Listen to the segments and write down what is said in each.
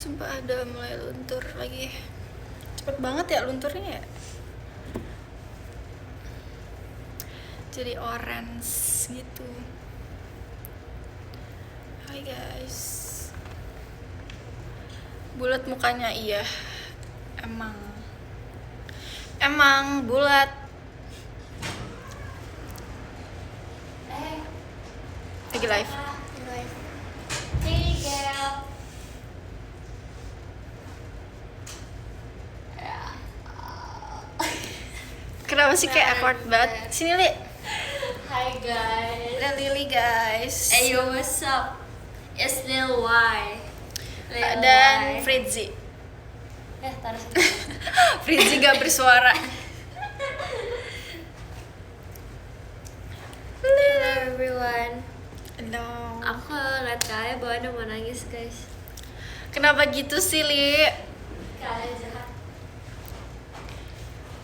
Sumpah ada mulai luntur lagi. Cepet banget ya lunturnya ya. Jadi orange gitu. Hai guys. Bulat mukanya iya. Emang bulat. Lagi live. Hey girl. Kenapa sih kayak awkward banget? Sini Li. Hi guys. Ada Lily guys. Hey yo, what's up? It's Lil Y. Dan Fritzy. Taruh sini. Fritzy gak bersuara. Hello everyone. No. Aku liat kalian bawaannya mau nangis guys. Kenapa gitu sih Li? Kalian jahat.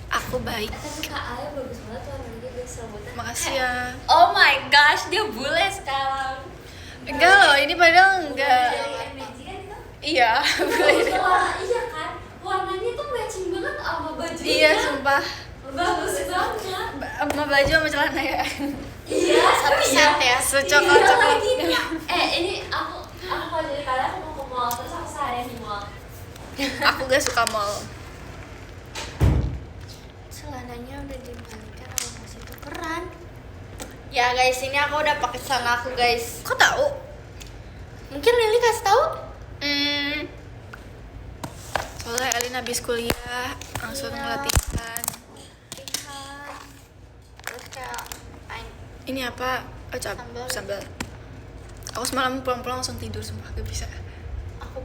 Aku baik. Tapi Kak Ale bagus banget warnanya guys rambutnya. Makasih ya. Oh my gosh, dia bule sekarang. Enggak loh, ini padahal enggak. Dari MNC kan itu? Iya, Iya kan? Warnanya tuh matching banget sama bajunya. iya sumpah. Bagus banget. Sama baju sama celana ya. Iya, Satu iya. set ya, secoklat-coklat. Ini aku kalau jadi kalian aku mau ke mall terus aku seharian di mall. Aku gak suka mall. Celananya udah dibalikan aku masih tukeran. Ya guys, ini aku udah pakai celana aku guys. Kok tahu? Mungkin Lily kasih tahu? Soalnya Elin habis kuliah langsung Iya. latihan. Lihat. Terus kayak Ini apa? Oh, sambal. Aku semalam pulang-pulang langsung tidur sumpah gak bisa.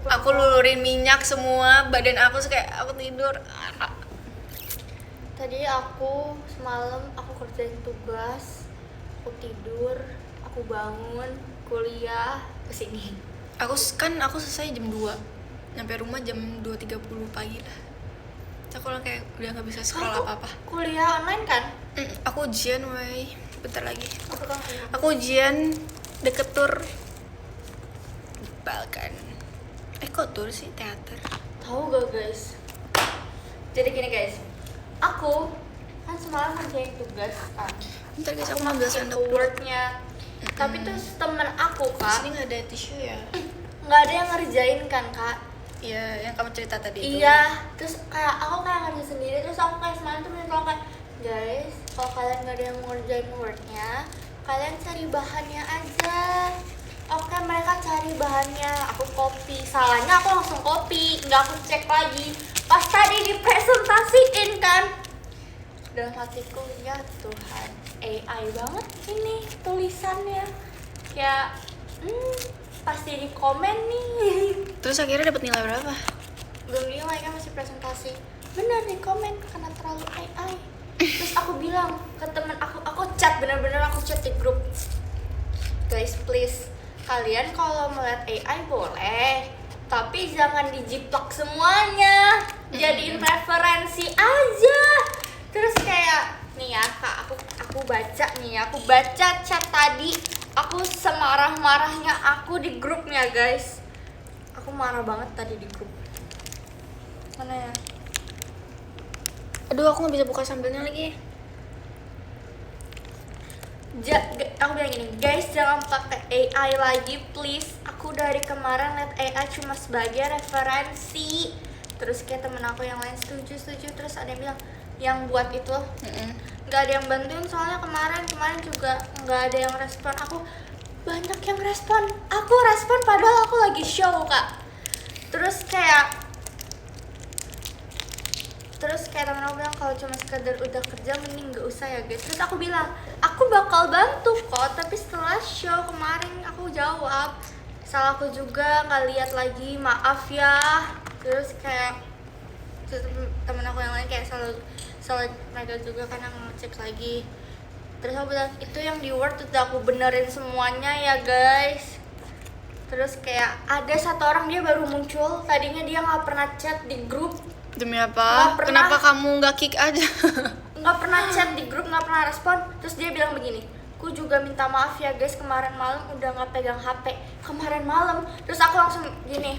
Aku lulurin minyak semua, badan aku tuh kayak aku tidur. Tadi aku semalam aku kerjain tugas, aku tidur, aku bangun, kuliah, kesini. Aku selesai jam 2. Nyampe rumah jam 2.30 pagi lah. Terus aku kayak udah gak bisa scroll apa-apa. Kuliah online kan? Aku ujian, wey. Bentar lagi. Aku kan Aku ujian deket tur Balkan. Kok tur sih? Teater. tahu gak guys? Jadi gini guys, aku kan semalam kerjain tugas kan. Bentar guys, aku mau ambil sendok dulu. Wordnya. Tapi terus temen aku Di kak sini gak ada tisu ya? nggak ada yang ngerjain kan kak. Iya, yang kamu cerita tadi itu. Iya, terus kayak aku kayak ngerjain sendiri, terus aku kayak semalam tuh minta tolong kayak guys, kalau kalian nggak ada yang mau ngerjain wordnya, kalian cari bahannya aja. Oke, mereka cari bahannya, aku copy. Salahnya aku langsung copy, nggak aku cek lagi. Pas tadi dipresentasiin kan, dalam hatiku ya Tuhan, AI banget ini tulisannya. Kayak, pasti di komen nih. Terus akhirnya dapat nilai berapa? Belum nilai kan masih presentasi. Bener di komen karena terlalu AI. Terus aku bilang ke temen aku chat, bener-bener aku chat di grup, guys please, kalian kalau melihat AI boleh, tapi jangan dijiplak semuanya, jadiin referensi aja. Terus kayak nih ya kak, aku baca chat tadi, aku semarah-marahnya aku di grupnya guys. Aku marah banget tadi di grup. Mana ya? Aduh, aku nggak bisa buka sambalnya lagi. Aku bilang gini, guys jangan pakai AI lagi please. Aku dari kemarin liat AI cuma sebagai referensi. Terus kayak temen aku yang lain setuju. Terus ada yang bilang yang buat itu nggak ada yang bantuin, soalnya kemarin juga nggak ada yang respon. Aku banyak yang respon. Aku respon padahal aku lagi show kak. Terus kayak temen aku bilang kalau cuma sekedar udah kerja mending gak usah ya guys. Terus aku bilang aku bakal bantu kok, tapi setelah show kemarin aku jawab salah aku juga, nggak lihat lagi, maaf ya. Terus kayak temen aku yang lain kayak salah mereka juga karena ngecek lagi. Terus aku bilang itu yang di Word udah aku benerin semuanya ya guys. Terus kayak ada satu orang dia baru muncul, tadinya dia nggak pernah chat di grup. Demi apa? Nggak pernah. Kenapa kamu nggak kick aja? Nggak pernah chat di grup, nggak pernah respon. Terus dia bilang begini, aku juga minta maaf ya guys, kemarin malam udah nggak pegang HP kemarin malam. Terus aku langsung gini,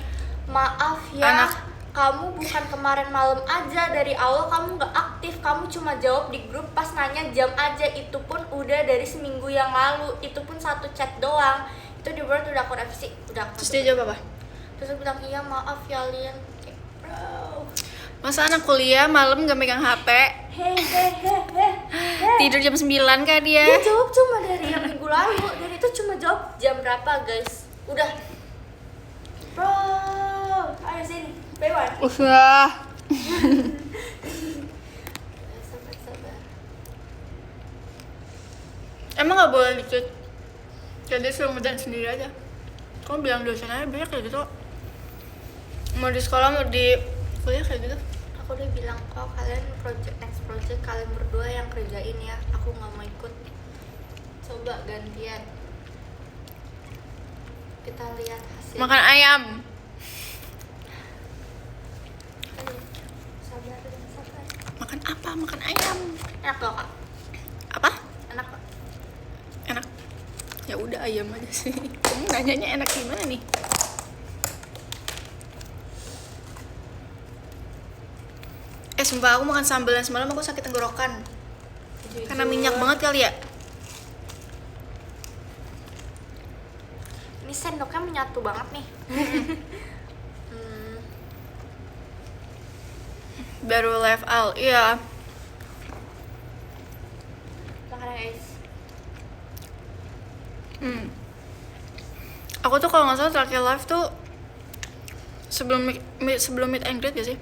maaf ya, Anak. kamu bukan kemarin malam aja, dari awal kamu nggak aktif, kamu cuma jawab di grup pas nanya jam aja, itu pun udah dari seminggu yang lalu, itu pun satu chat doang, itu di Word udah aku revisi, udah aku Terus dia jawab apa? terus aku bilang iya maaf ya Lin. Kayak, bro, Masa anak kuliah malam gak megang HP? hehehe. Tidur jam 9 kayak dia. Dia jawab cuma dari yang minggu lalu, dan itu cuma jawab jam berapa guys, udah bro, ayo sini, Bewan. Wah. Sabar. Emang gak boleh dikit? Jadi suruh ngerjain sendiri aja. Kamu bilang dosen aja banyak kayak gitu. Mau di sekolah mau di kuliah kayak gitu. Aku udah bilang kok kalian next project kalian berdua yang kerjain ya, aku nggak mau ikut. Coba gantian. Kita lihat hasil. Makan ayam. Aduh, sabar. Makan apa? Makan ayam. Enak gak kak? Apa? Enak gak? Enak. Ya udah ayam aja sih. Kamu nanyanya enak gimana nih? Sumpah aku makan sambal yang semalam aku sakit tenggorokan. Karena minyak banget kali ya. Ini sendoknya menyatu banget nih. Baru live out. Iya. Makan ya guys. Aku tuh kalau nggak salah terakhir live tuh sebelum meet and greet ya sih.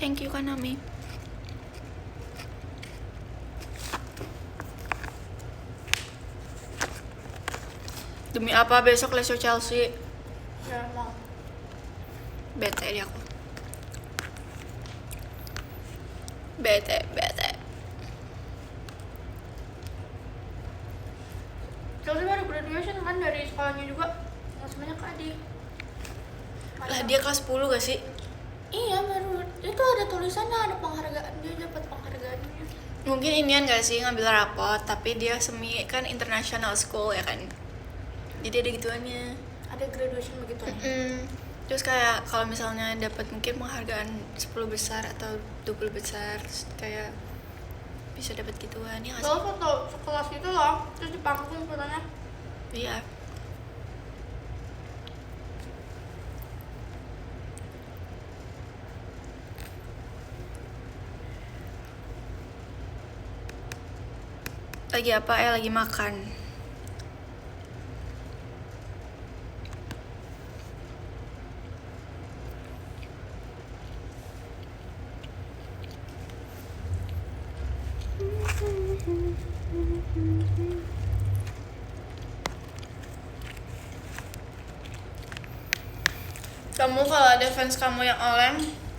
Thank you Kanami. Demi apa besok lesio Chelsea? Ya mau. Bete di aku. Bete. Chelsea baru graduation kan dari sekolahnya juga. Nggak sebanyak adik. Lah dia kelas 10 gak sih? Iya baru. Itu ada tulisannya, ada penghargaan, dia dapat penghargaannya. Mungkin inian gak sih ngambil rapot, tapi dia semi kan international school ya kan. Jadi ada gituannya. Ada graduation begitu nih. Terus kayak kalau misalnya dapat mungkin penghargaan 10 besar atau 20 besar, terus kayak bisa dapat gituan ya nggak sih? Kalau foto sekelas gitu loh, terus di panggung fotonya. Iya. Lagi apa ya? Lagi makan. Kamu kalau ada fans kamu yang oleng,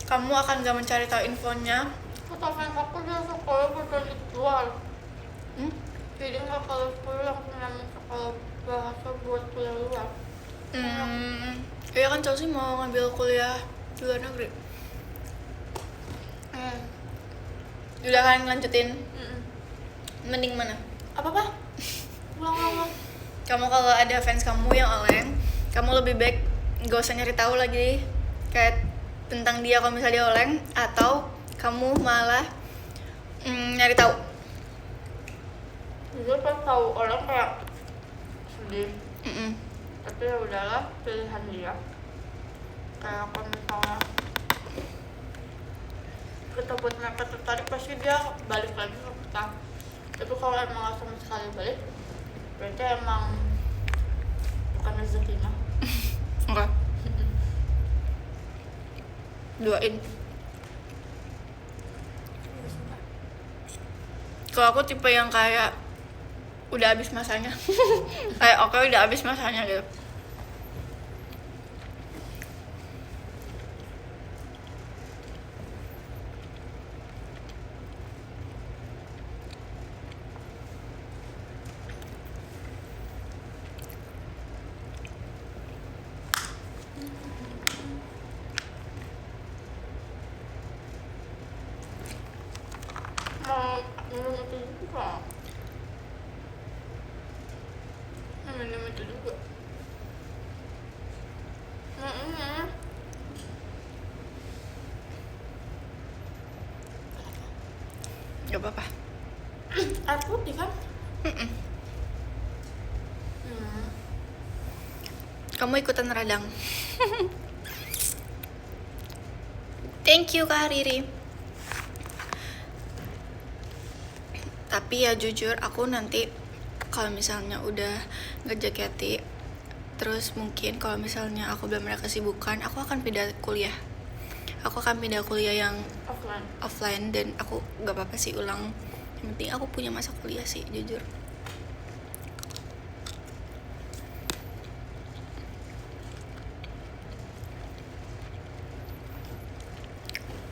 kamu akan gak mencari tahu infonya. Kata fans aku dia sekolah bukan dijual. Jadi nggak kalau kuliah langsung ngambil sekolah bahasa buat kuliah luar. Iya kan Chelsea mau ngambil kuliah di luar negeri. Udah kan lanjutin? Mending mana? Apa? Ulang. Kamu kalau ada fans kamu yang oleng, kamu lebih baik gak usah nyari tahu lagi kayak tentang dia kalau misalnya dia oleng, atau kamu malah nyari tahu. Jujur pas tahu orang kayak sedih. Mm-mm. Tapi ya udahlah, pilihan dia. Kayak kalau misalnya kita buat mereka tertarik, pasti dia balik lagi ke kita. Tapi kalau emang gak sama sekali balik, berarti emang bukan rezekinya. Enggak. Doain. Kalau aku tipe yang kayak udah habis masanya. Kayak oke, udah habis masanya gitu. minum itu juga. Minum itu juga. Gak apa-apa. Air putih kan? Kamu ikutan radang. Thank you Kak Riri. Tapi ya jujur aku nanti kalau misalnya udah ngejaketi, terus mungkin kalau misalnya aku belum ada kesibukan, aku akan pindah kuliah. Aku akan pindah kuliah yang offline dan aku gak apa-apa sih ulang. Yang penting aku punya masa kuliah sih jujur.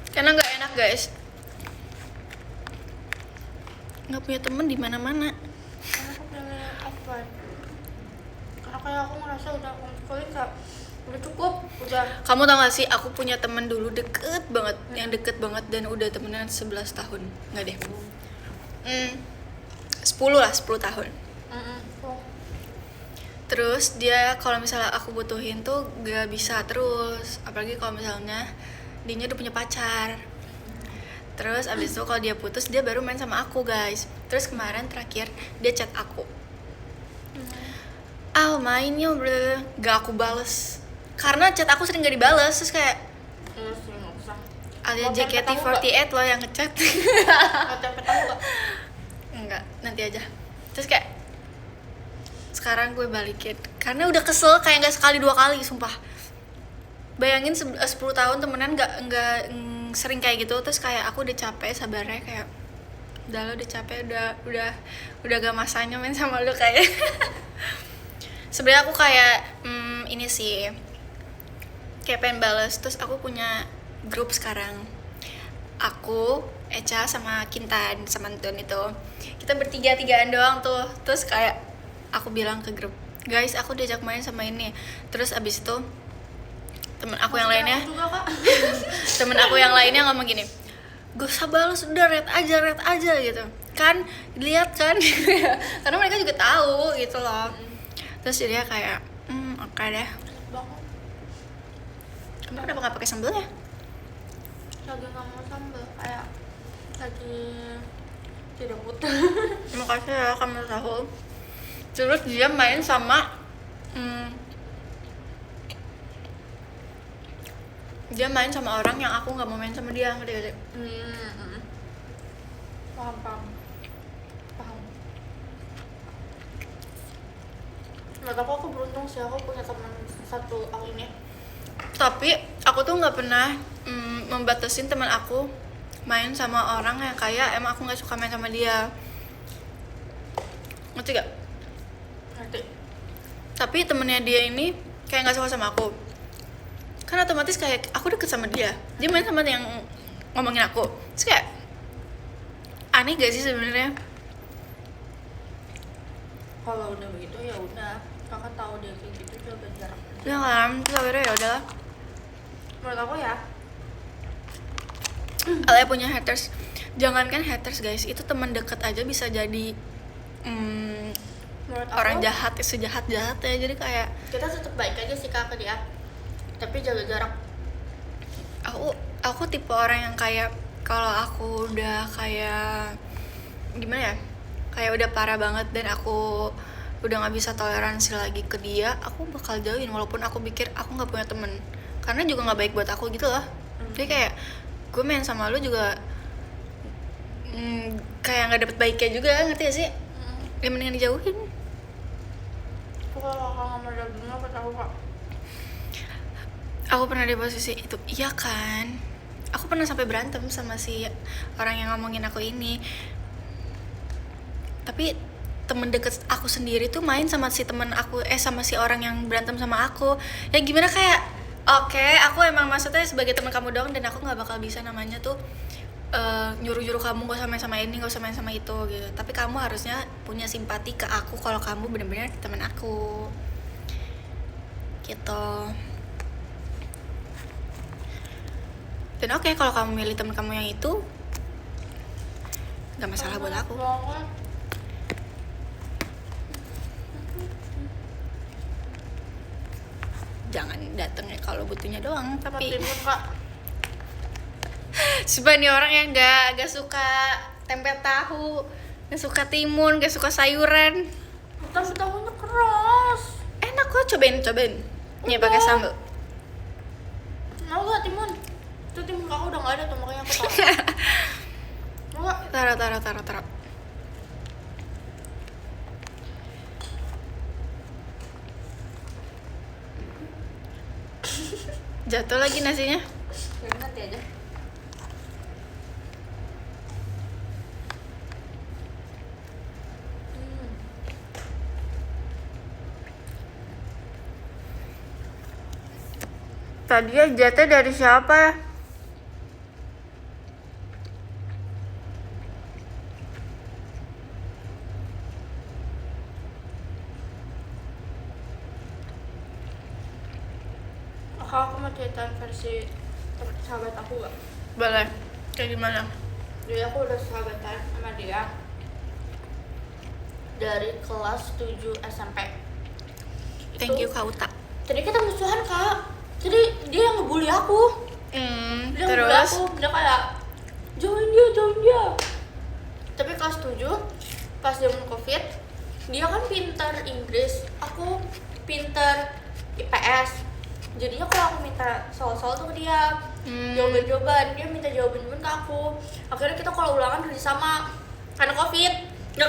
Karena nggak enak guys, nggak punya temen di mana-mana. Karena aku pengen offline. Karena kayak aku ngerasa udah homeschooling kayak udah cukup, udah. Kamu tau gak sih, aku punya temen dulu deket banget, yang deket banget dan udah temenan 11 tahun. Nggak deh, 10 lah, 10 tahun. Terus dia kalau misalnya aku butuhin tuh gak bisa terus, apalagi kalau misalnya dia udah punya pacar. Terus abis itu kalau dia putus, dia baru main sama aku guys. Terus kemarin terakhir dia chat aku, mainnya bro, gak aku bales karena chat aku sering gak dibales. Terus kayak alias JKT48 loh yang ngechat. Enggak, nanti aja. Terus kayak sekarang gue balikin karena udah kesel, kayak nggak sekali 2 kali sumpah. Bayangin 10 tahun temenan nggak sering kayak gitu. Terus kayak aku udah capek sabarnya, kayak udah lo udah capek, udah gak masanya main sama lo kayak. Sebenarnya aku kayak ini sih kayak pengen bales. Terus aku punya grup sekarang, aku, Echa sama Kintan sama Anton itu, kita bertiga-tigaan doang tuh. Terus kayak aku bilang ke grup, guys aku diajak main sama ini. Terus abis itu temen aku yang lainnya temen aku yang lainnya ngomong gini, gak usah balas, udah red aja gitu kan, lihat kan. Karena mereka juga tahu gitu loh. Terus dia kayak oke deh. Kamu kenapa nggak pakai sambal ya? Lagi nggak mau sambal, kayak lagi tidak butuh. Makasih ya kamu tahu. Terus dia main sama dia main sama orang yang aku nggak mau main sama dia, ngerti gak sih? Paham. Menurut aku beruntung sih, aku punya teman satu ini. Tapi aku tuh nggak pernah membatasin teman aku main sama orang yang kayak emang aku nggak suka main sama dia, ngerti gak? Ngerti. Tapi temennya dia ini kayak nggak suka sama aku, kan otomatis kayak aku deket sama dia main sama yang ngomongin aku. Terus kayak aneh gak sih sebenarnya? Kalau udah begitu ya udah, kakak tahu dia kayak gitu juga jarak. Ya kan, terus akhirnya ya udahlah. Menurut aku ya, Alia punya haters. Jangankan haters guys, itu teman dekat aja bisa jadi menurut aku orang jahat, sejahat-jahatnya. Jadi kayak kita tetap baik aja sih kak ke dia, tapi jaga jarak. aku tipe orang yang kayak kalau aku udah kayak gimana ya, kayak udah parah banget dan aku udah nggak bisa toleransi lagi ke dia, aku bakal jauhin walaupun aku pikir aku nggak punya temen, karena juga nggak baik buat aku gitu loh. Jadi kayak gue main sama lu juga kayak nggak dapet baiknya juga, ngerti gak sih? Ya mendingan dijauhin. Aku kalau kakak nggak mau daging apa tahu kak? Aku pernah di posisi itu, iya kan? Aku pernah sampai berantem sama si orang yang ngomongin aku ini. Tapi temen deket aku sendiri tuh main sama si temen aku, sama si orang yang berantem sama aku. Ya gimana kayak, oke, aku emang maksudnya sebagai teman kamu doang dan aku nggak bakal bisa namanya tuh nyuruh-nyuruh kamu gak usah main sama ini, gak usah main sama itu gitu. Tapi kamu harusnya punya simpati ke aku kalau kamu benar-benar teman aku gitu. Dan oke, kalau kamu milih teman kamu yang itu, nggak masalah buat aku. Banget. Jangan dateng ya kalau butuhnya doang, tapi Timun kak. supaya nih orang yang nggak suka tempe tahu, nggak suka timun, nggak suka sayuran. Tapi tahunya keras. Enak kok, cobain. Nih pakai sambal. Mau gak timun? Itu timun kakak udah gak ada tuh, makanya aku tahu. Mau gak? Taruh. Jatuh lagi nasinya. Jadi nanti aja. Tadi ya jatuh dari siapa ya? Aku mau ceritain versi sahabat aku gak? Boleh. Kayak gimana? Jadi aku udah sahabatan sama dia dari kelas 7 SMP. Thank you Kak Uta. Jadi kita musuhan kak. Jadi dia yang ngebully aku. Dia ngebully Terus? aku. Dia kayak jauhin dia. Tapi kelas 7 pas zaman covid, dia kan pintar Inggris, aku pintar IPS. Jadinya kalau aku minta soal-soal tuh ke dia, jawaban-jawaban, dia minta jawaban-jawaban ke aku. Akhirnya kita kalau ulangan kerja sama karena covid, nggak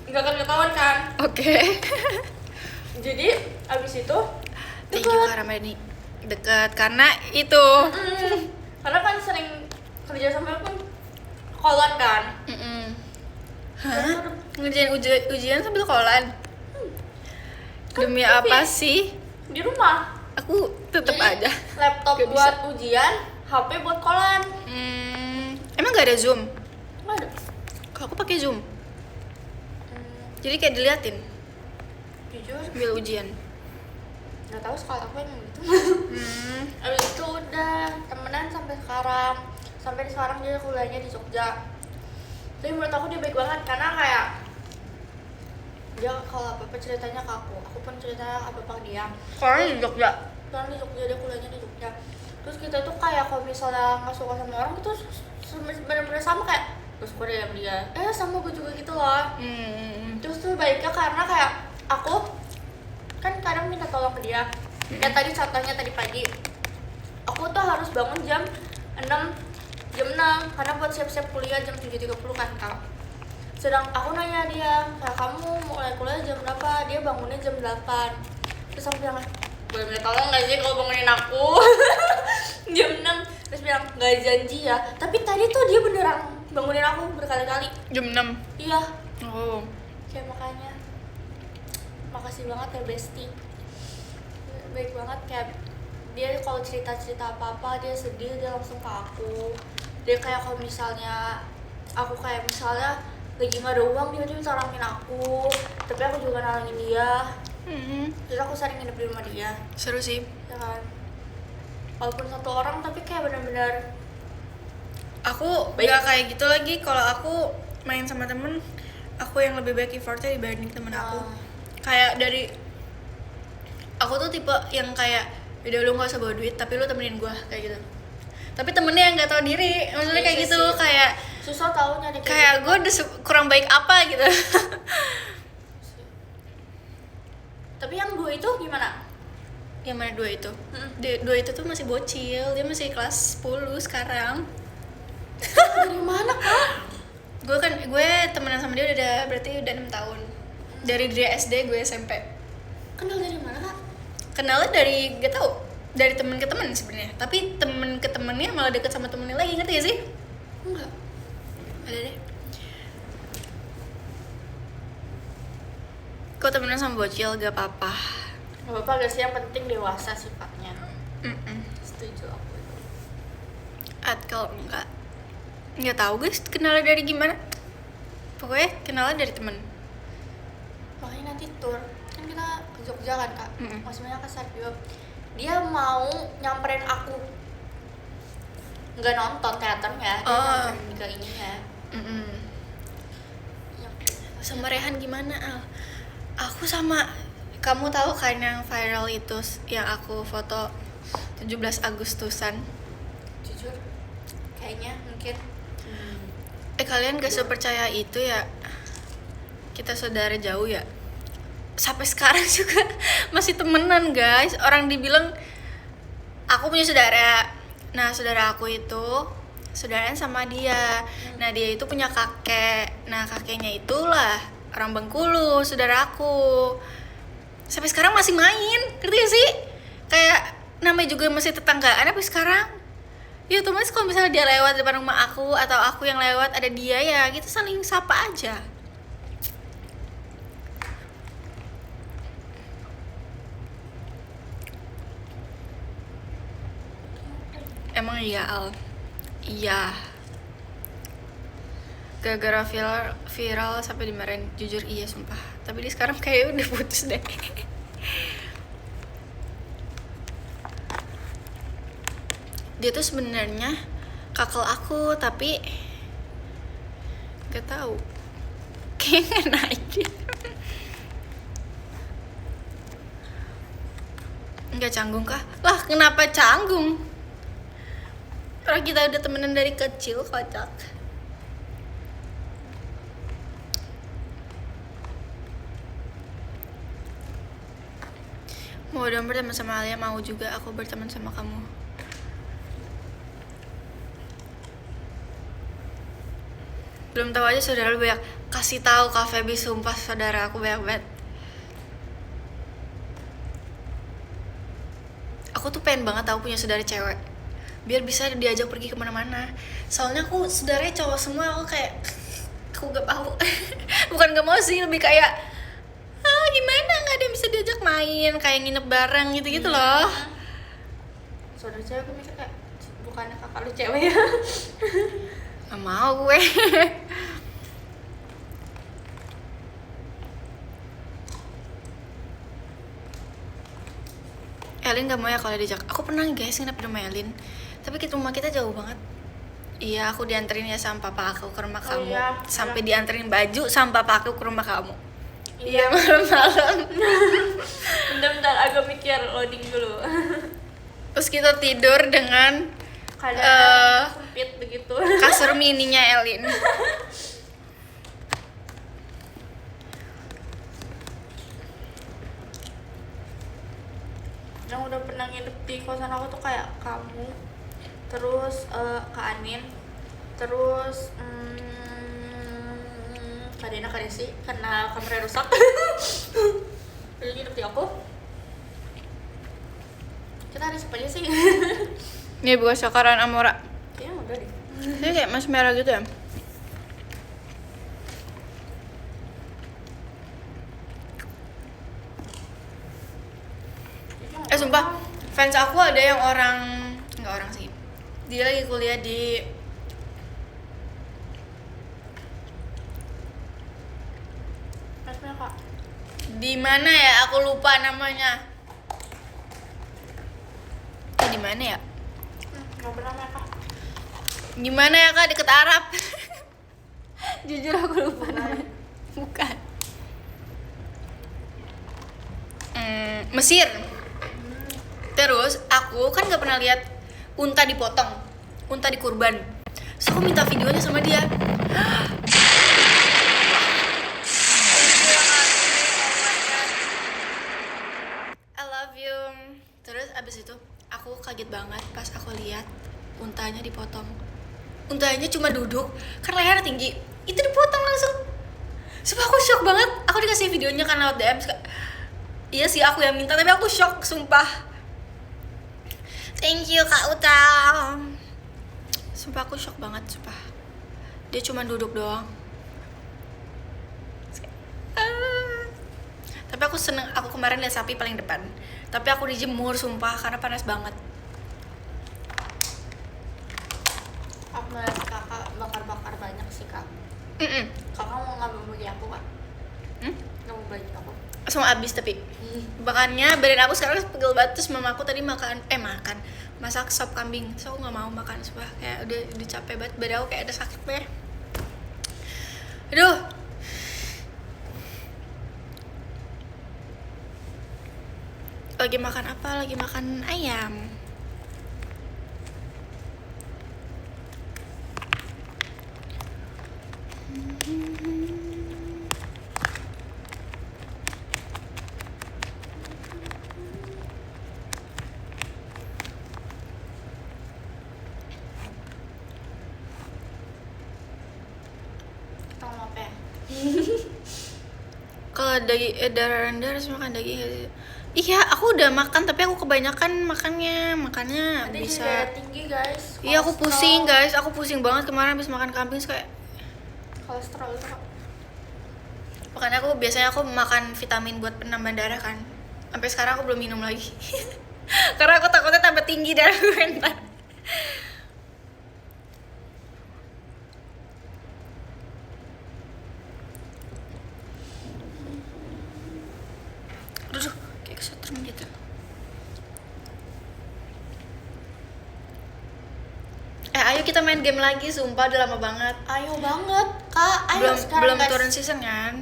akan ketahuan kan. Oke. Jadi abis itu Thank you Kak Ramadi. Dekat karena itu. karena kan sering kerja sama pun kolan kan. Hah? Ngerjain ujian sambil kolan? Demi Kan apa covid. sih? Di rumah. Aku tetep Jadi, aja. laptop Gak buat bisa. ujian, HP buat kolan. Emang gak ada Zoom? Nggak ada. Kalau aku pakai Zoom. Jadi kayak diliatin Jujur sambil ujian. nggak tahu sekolah aku yang gitu. Abis itu udah temenan sampai sekarang. Sampai sekarang dia kuliahnya di Jogja. Tapi menurut aku dia baik banget karena kayak dia kalau apa-apa ceritanya ke aku pun ceritanya apa-apa ke dia. Kalau di Jogja. Kan di Jogja, dia kuliahnya di Jogja. Terus kita tuh kayak kalau misalnya nggak suka sama orang itu bener-bener sama kayak terus gue sama dia. Sama gue juga gitu loh. Terus tuh baiknya karena kayak aku kan kadang minta tolong ke dia. Kayak tadi contohnya tadi pagi. Aku tuh harus bangun jam 6 karena buat siap-siap kuliah jam 7.30 kan kak. Sedang aku nanya dia, kayak kamu mulai kuliah jam berapa? Dia bangunnya jam 8. Terus aku bilang, boleh minta tolong gak sih kalau bangunin aku? Jam 6. Terus bilang, gak janji ya. Tapi tadi tuh dia beneran bangunin aku berkali-kali. Jam 6. Iya. Oh. Kayak makanya makasih banget ya bestie. Baik banget kayak dia kalau cerita-cerita apa-apa dia sedih dia langsung ke aku. Dia kayak kalau misalnya aku kayak misalnya lagi nggak ada uang dia tolongin aku, tapi aku juga nolongin dia. Terus aku sering nginep di rumah dia. Seru sih. Ya kan, walaupun satu orang tapi kayak benar-benar Aku Baik. nggak kayak gitu lagi. Kalau aku main sama temen, aku yang lebih baik effortnya dibanding temen aku. Kayak dari aku tuh tipe yang kayak udah lu nggak usah bawa duit tapi lu temenin gua kayak gitu. Tapi temennya yang nggak tahu diri, maksudnya kayak Iya gitu, sih. kayak susah tahu nyari kayak gue udah kurang baik apa gitu. Tapi yang dua itu gimana? Yang mana dua itu? Dua itu tuh masih bocil, dia masih kelas 10 sekarang. Dari mana kak? Gue temenan sama dia udah berarti udah 6 tahun. Dari dia SD, gue SMP. Kenal dari mana kak? Kenalnya dari gak tau, dari temen ke temen sebenarnya. Tapi temen ke temennya malah deket sama temennya lagi, ngerti gak sih? Enggak. Ada deh. Kok temenan sama bocil gak apa-apa. Gak apa-apa gak sih, yang penting dewasa sifatnya. Setuju aku. Kalau nggak tahu guys, kenalnya dari gimana. Pokoknya kenalnya dari temen. Makanya nanti tour, kan kita ke Jogja kan kak, Mm-mm. maksudnya ke Sardiop. Dia mau nyamperin aku, nggak nonton teaternya, dia Oh. nyamperin ke ininya. Sama Rehan gimana Al? Aku sama kamu tahu kan yang viral itu yang aku foto 17 Agustusan. Jujur kayaknya mungkin Kalian gak sepercaya itu ya? Kita saudara jauh ya. Sampai sekarang juga masih temenan guys. Orang dibilang aku punya saudara. Nah saudara aku itu saudaraan sama dia. Nah dia itu punya kakek. Nah kakeknya itulah orang Bengkulu, saudara aku. Sampai sekarang masih main, ngerti gak sih? Kayak namanya juga masih tetanggaan sampai sekarang. Ya otomatis kalau misalnya dia lewat depan rumah aku atau aku yang lewat ada dia ya gitu saling sapa aja. Emang iya Al? Iya. Gara-gara viral sampai dimarahin, jujur iya sumpah. Tapi dia sekarang kayak udah putus deh. Dia tuh sebenarnya kakak aku tapi gak tahu. Kayaknya naik. Enggak canggung kah? Lah kenapa canggung? Orang kita udah temenan dari kecil, kocak. Mau dong berteman sama Alia, mau juga aku berteman sama kamu. Belum tahu aja saudara lu banyak. Kasih tahu Kak Feby, sumpah saudara aku banyak banget. Aku tuh pengen banget tahu punya saudara cewek biar bisa diajak pergi kemana-mana. Soalnya aku saudaranya cowok semua, aku kayak aku gak mau. Bukan gak mau sih, lebih kayak gimana nggak ada yang bisa diajak main kayak nginep bareng gitu-gitu loh. saudara cewek aku mikir kayak bukannya kakak lu cewek ya. Gak mau gue. Elin gak mau ya kalau diajak. Aku pernah guys nginep di rumah Elin, tapi rumah kita jauh banget. Iya, aku dianterin ya sama papa aku ke rumah kamu. Iya, sampai dianterin baju sama papa aku ke rumah kamu. Iya, malam-malam. Bentar agak mikir loading dulu. Terus kita tidur dengan Kadang sempit begitu. kasur mininya Elin. Yang udah pernah nginep di kosan aku tuh kayak kamu, terus Kak Anin, terus Kak Dina, Kak Desi karena kamera rusak. Jadi nginep di aku. Kita hari siapa aja sih? Ini bukan Sakaran Amora. Kayaknya udah deh. Ini kayak mas merah gitu ya. Sumpah, fans aku ada yang nggak orang sih. Dia lagi kuliah di Masnya Kak. di mana ya? Aku lupa namanya. Di mana ya? Nggak pernah ya Kak. Gimana ya Kak, deket Arab. Jujur aku lupa namanya. Bukan. Mesir. Terus aku kan nggak pernah lihat unta dipotong, unta dikurban. So aku minta videonya sama dia. I love you. Terus abis itu aku kaget banget pas aku lihat untanya dipotong. Untanya cuma duduk, kan lehernya tinggi, itu dipotong langsung. Sumpah aku shock banget. Aku dikasih videonya kan lewat DM. Iya sih aku yang minta, tapi aku shock sumpah. Thank you Kak Uta. Sumpah aku shock banget, sumpah. Dia cuma duduk doang. Tapi aku seneng, aku kemarin lihat sapi paling depan. Tapi aku dijemur sumpah karena panas banget. Aku ngeliat kakak bakar-bakar banyak sih Kak. Kakak mau nggak bagi aku Kak? Nggak mau bagi aku? Langsung habis tapi makanya badan aku sekarang pegel banget. Terus mama aku tadi makan masak sop kambing. So aku nggak mau makan, sumpah kayak udah capek banget, badan aku kayak ada sakit deh. Aduh, lagi makan apa? Lagi makan ayam. Kamu apa ya? Kalau daging darah rendah harus makan daging nggak sih? Iya, aku udah makan tapi aku kebanyakan makannya Ada bisa. darah tinggi guys. Iya, aku Kolesterol. pusing guys, aku pusing banget kemarin habis makan kambing kayak. Kolesterol itu kok. Makanya aku biasanya aku makan vitamin buat penambah darah kan. Sampai sekarang aku belum minum lagi. Karena aku takutnya tambah tinggi darah gue ntar. Aduh, kayak kesetrum gitu. Ayo kita main game lagi, sumpah udah lama banget. Ayo banget kak, ayo belum sekarang belum guys. turun season kan?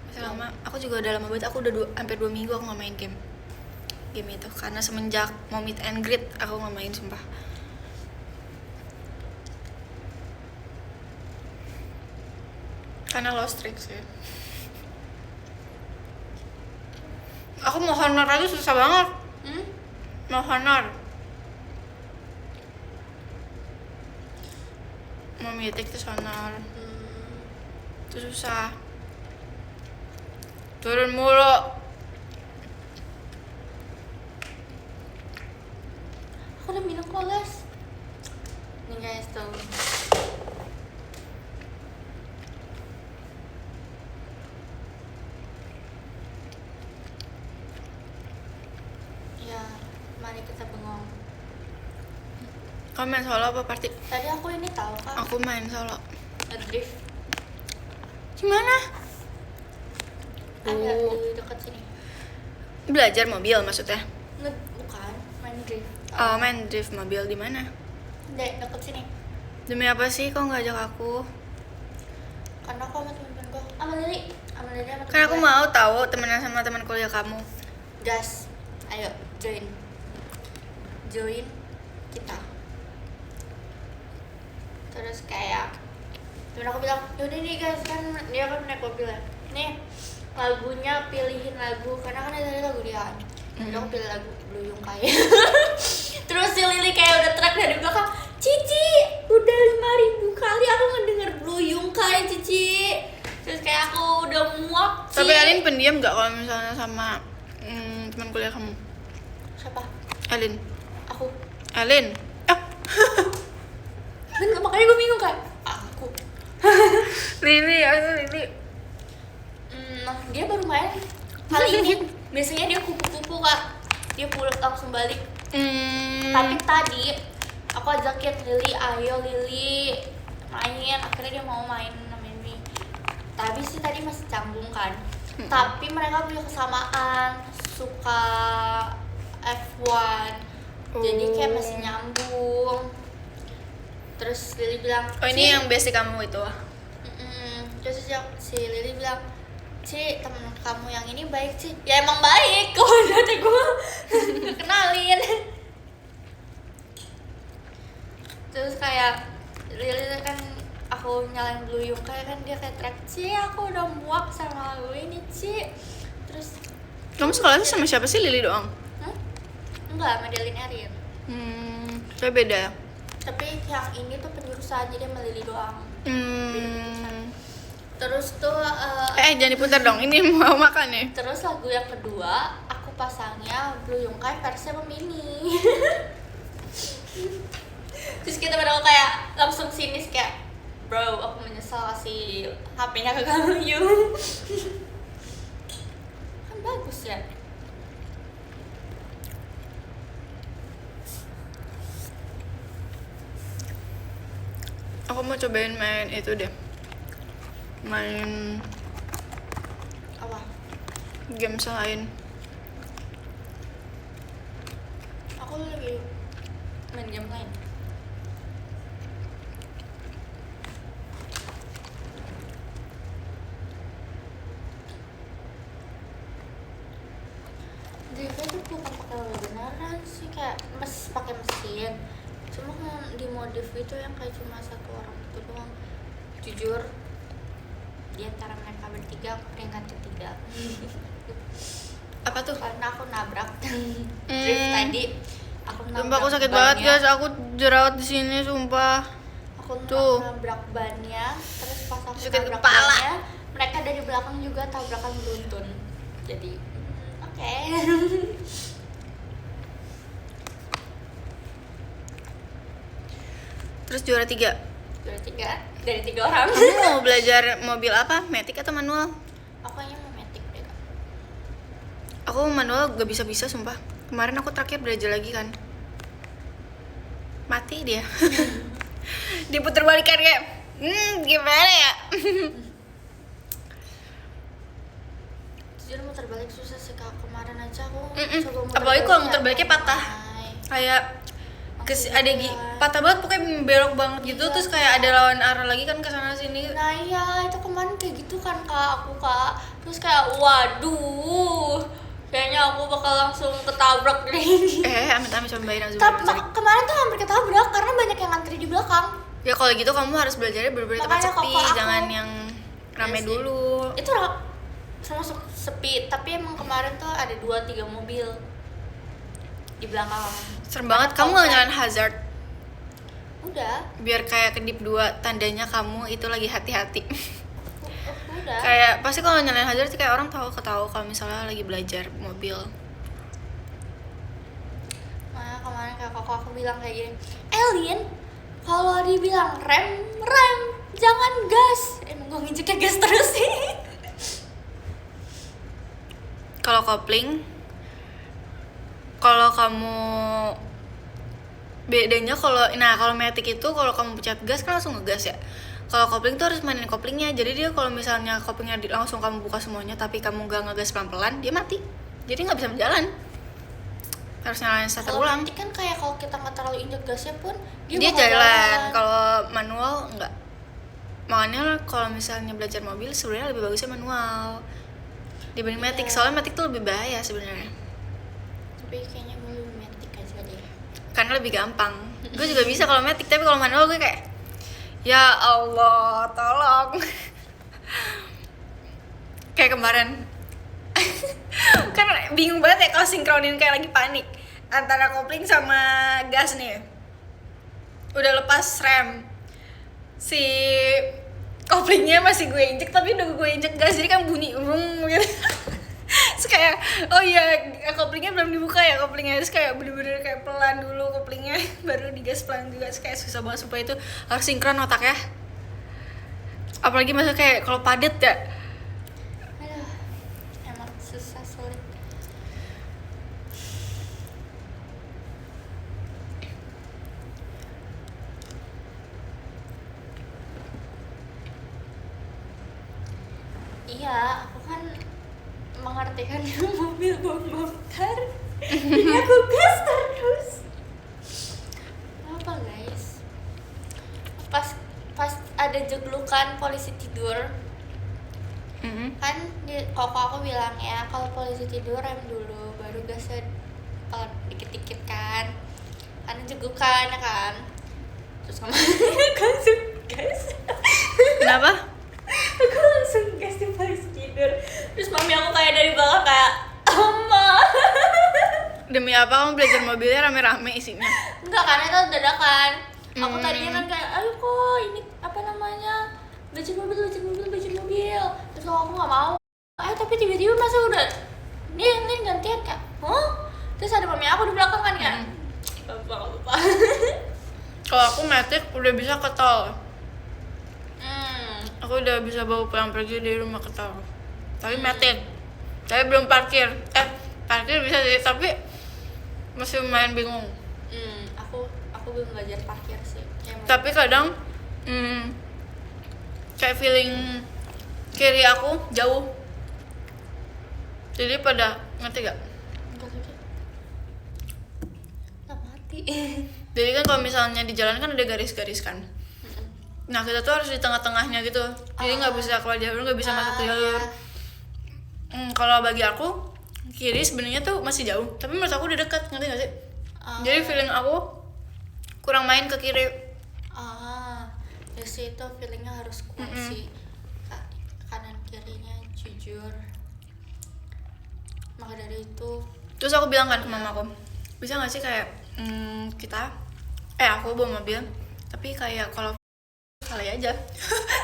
Masih lama. Aku juga udah lama banget. Aku udah hampir 2 minggu aku nggak main game itu karena semenjak mau meet and greet aku nggak main sumpah. Karena lost streak sih. Aku mau honor aja susah banget. Mau honor. Mau mythic tuh honor. Itu susah. Turun mulu. Aku udah minum kok guys. Nih guys tuh. Ya, mari kita bengong. Kamu main solo apa party? Tadi aku ini tahu kak. Aku main solo. Ngedrift. Gimana? Ada Oh. di dekat sini. Belajar mobil maksudnya? Bukan, main drift. Oh, main drift mobil di mana? Deket sini. Demi apa sih kok nggak ajak aku? Karena aku sama temen-temen gue. Sama Lili sama temen Kan aku gue. mau tahu temenan sama teman kuliah kamu. Gas. Ayo join. Join kita. Terus kayak temen aku bilang, yaudah nih guys, kan dia kan naik mobil ya. Nih lagunya, pilihin lagu karena kan ada lagu dia kan. Jadi aku pilih lagu Blue Yungkai. Terus si Lili kayak udah track dari belakang, Cici udah 5.000 kali aku ngedenger Blue Yungkai Cici. Terus kayak aku udah muak. Ci. Tapi Alin pendiam nggak kalau misalnya sama teman kuliah kamu? Siapa? Alin. Aku. Alin. Ah. Dan makanya gue bingung kan. Aku. Lili, Lili. Dia baru main kali ini. Biasanya dia kupu-kupu kak. Dia pulang langsung balik. Tapi tadi aku ajakin Lili, ayo Lili main. Akhirnya dia mau main sama ini. Tapi sih tadi masih canggung kan. Tapi mereka punya kesamaan, suka F1. Jadi kayak masih nyambung. Terus Lili bilang, Oh, ini "Ci." yang basic kamu itu. Terus si Lili bilang, Ci, temen kamu yang ini baik Ci. Ya emang baik, kok udah gue kenalin. Terus kayak Lili kan aku nyalain Blue Yungkai kan dia kayak track, Ci aku udah muak sama lagu ini Ci. Terus Kamu sekolahnya sama siapa sih? Lili doang? enggak, sama Delin Erin. Tapi beda. Tapi yang ini tuh penjurusan jadi sama Lili doang. Terus tuh Jangan diputar dong, ini mau makan nih. terus lagu yang kedua aku pasangnya Blue Yungkai versi sama Mini. Terus kita pada kayak langsung sinis kayak, bro aku menyesal kasih HP-nya ke kamu yuk. Kan bagus ya. Aku mau cobain main itu deh. Main Apa? game selain. Aku lagi main game lain. Drive itu bukan pakai lele beneran sih, kayak pakai mesin. Cuma kan dimodif itu yang kayak cuma satu orang itu doang. Jujur, di antara mereka bertiga aku peringkat ketiga. Apa tuh? Karena aku nabrak drift tadi. Sumpah aku sakit banget guys, aku jerawat di sini sumpah. Aku Tuh. nabrak bannya, terus pas aku Sakit nabrak kepala. bannya, mereka dari belakang juga tabrakan beruntun. Jadi, oke. Terus juara 3. Juara 3 dari 3 orang. Kamu mau belajar mobil apa? Matic atau manual? Aku kayaknya mau metik deh Kak. Aku manual gak bisa sumpah. Kemarin aku terakhir belajar lagi kan. Mati dia. Diputer balikan kayak gimana ya? Jujur muter balik susah sih Kak. Kemarin aja aku coba muter Apalagi kalau balik, muter baliknya ya, patah. Nay. Kayak ada patah banget pokoknya belok banget gitu, Iya, terus kayak ada lawan arah lagi kan ke sana sini. Nah iya, itu kemarin kayak gitu kan Kak, aku Kak. Terus kayak waduh, kayaknya aku bakal langsung ketabrak deh. Amit-amit cobain aja. Tapi kemarin tuh hampir ketabrak karena banyak yang ngantri di belakang. Ya kalau gitu kamu harus belajarnya bener-bener tempat Makanya sepi, koko aku- jangan yang rame Iya sih. dulu. Itu sama sepi, tapi emang kemarin tuh ada 2-3 mobil di belakang. Serem banget, kamu nggak nyalain hazard Udah, biar kayak kedip 2 tandanya kamu itu lagi hati-hati. udah. Kayak pasti kalau nyalain hazard sih kayak orang ketahu kalau misalnya lagi belajar mobil. Nah kemarin kayak koko aku bilang kayak gini, Elin, kalau dibilang rem, jangan gas. Emang gue nginjeknya gas terus sih. Kalau kopling, kalau kamu bedanya kalau matic itu kalau kamu pencet gas kan langsung ngegas ya. Kalau kopling tuh harus mainin koplingnya. Jadi dia kalau misalnya koplingnya langsung kamu buka semuanya tapi kamu gak ngegas pelan-pelan, dia mati. Jadi nggak bisa berjalan. Harus nyalain starter Kalau ulang. nanti kan kayak kalau kita nggak terlalu injek gasnya pun Dia bakal jalan. Kalau manual enggak. Makanya kalau misalnya belajar mobil sebenarnya lebih bagusnya manual dibanding matic. Iya. Soalnya matic tuh lebih bahaya sebenarnya. Tapi kayaknya gue lebih metik aja deh. Karena lebih gampang. Gue juga bisa kalau matic, tapi kalau manual gue kayak ya Allah, tolong. Kayak kemarin. Kan bingung banget ya kalau sinkronin kayak lagi panik antara kopling sama gas nih. Udah lepas rem. Si koplingnya masih gue injek tapi udah gue injek gas jadi kan bunyi gitu. Terus kayak oh iya koplingnya belum dibuka ya koplingnya, terus kayak bener-bener kayak pelan dulu koplingnya baru digas pelan juga. Terus kayak susah banget supaya itu harus sinkron otaknya, apalagi maksudnya kayak kalau padet ya. Aduh, emang susah sulit. Iya, aku kan mengartikan mobil bom bakar. Jadi aku gas terus. Apa guys? Pas ada jeglukan polisi tidur, kan koko aku bilang ya kalau polisi tidur rem dulu baru gasnya pelan dikit-dikit kan, karena jeglukan ya kan. Terus kemarin aku langsung gas. Kenapa? Aku langsung gas di polisi tidur. Terus mami aku kayak dari belakang kayak Oma. Demi apa kamu belajar mobilnya rame-rame isinya? Enggak, karena itu dadakan. Aku tadinya kan kayak ayo kok ini apa namanya belajar mobil. Terus kalau aku nggak mau, tapi tiba-tiba masa udah ini gantian kayak, terus ada mami aku di belakang kan kayak, apa. Kalau aku matic udah bisa ke tol. Aku udah bisa bawa pulang pergi dari rumah ke tol. Tapi matic. Tapi belum parkir. Parkir bisa sih, tapi masih lumayan bingung. Aku belum belajar parkir sih. Tapi kadang kayak feeling kiri aku jauh. Jadi pada ngerti gak? enggak lagi. Nggak mati. Jadi kan kalau misalnya di jalan kan ada garis-garis kan. Nah kita tuh harus di tengah-tengahnya gitu. Jadi nggak bisa keluar jalur, nggak bisa masuk ke jalur. Kalau bagi aku kiri sebenarnya tuh masih jauh, tapi menurut aku udah dekat, ngerti gak sih? Ah. Jadi feeling aku kurang main ke kiri. Ya sih itu feelingnya harus kuat sih. Kanan kirinya jujur. Maka dari itu Terus aku bilang kan ke mamaku, bisa gak sih kayak aku bawa mobil, tapi kayak kalau kali aja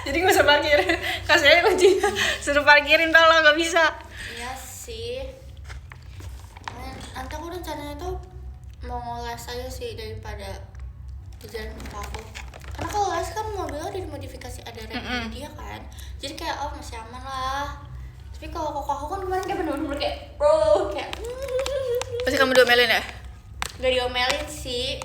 jadi gak usah parkir, kasih aja kunci, suruh parkirin, tolong, gak bisa. iya sih. Nanti aku rencananya tuh mau les aja sih daripada jalan ke aku. Karena kalau les kan mobilnya udah dimodifikasi, ada remnya dia kan, jadi kayak masih aman lah. Tapi kalau koko aku kan kemarin kayak bener-bener kayak bro kayak Pasti kamu diomelin ya? gak diomelin sih,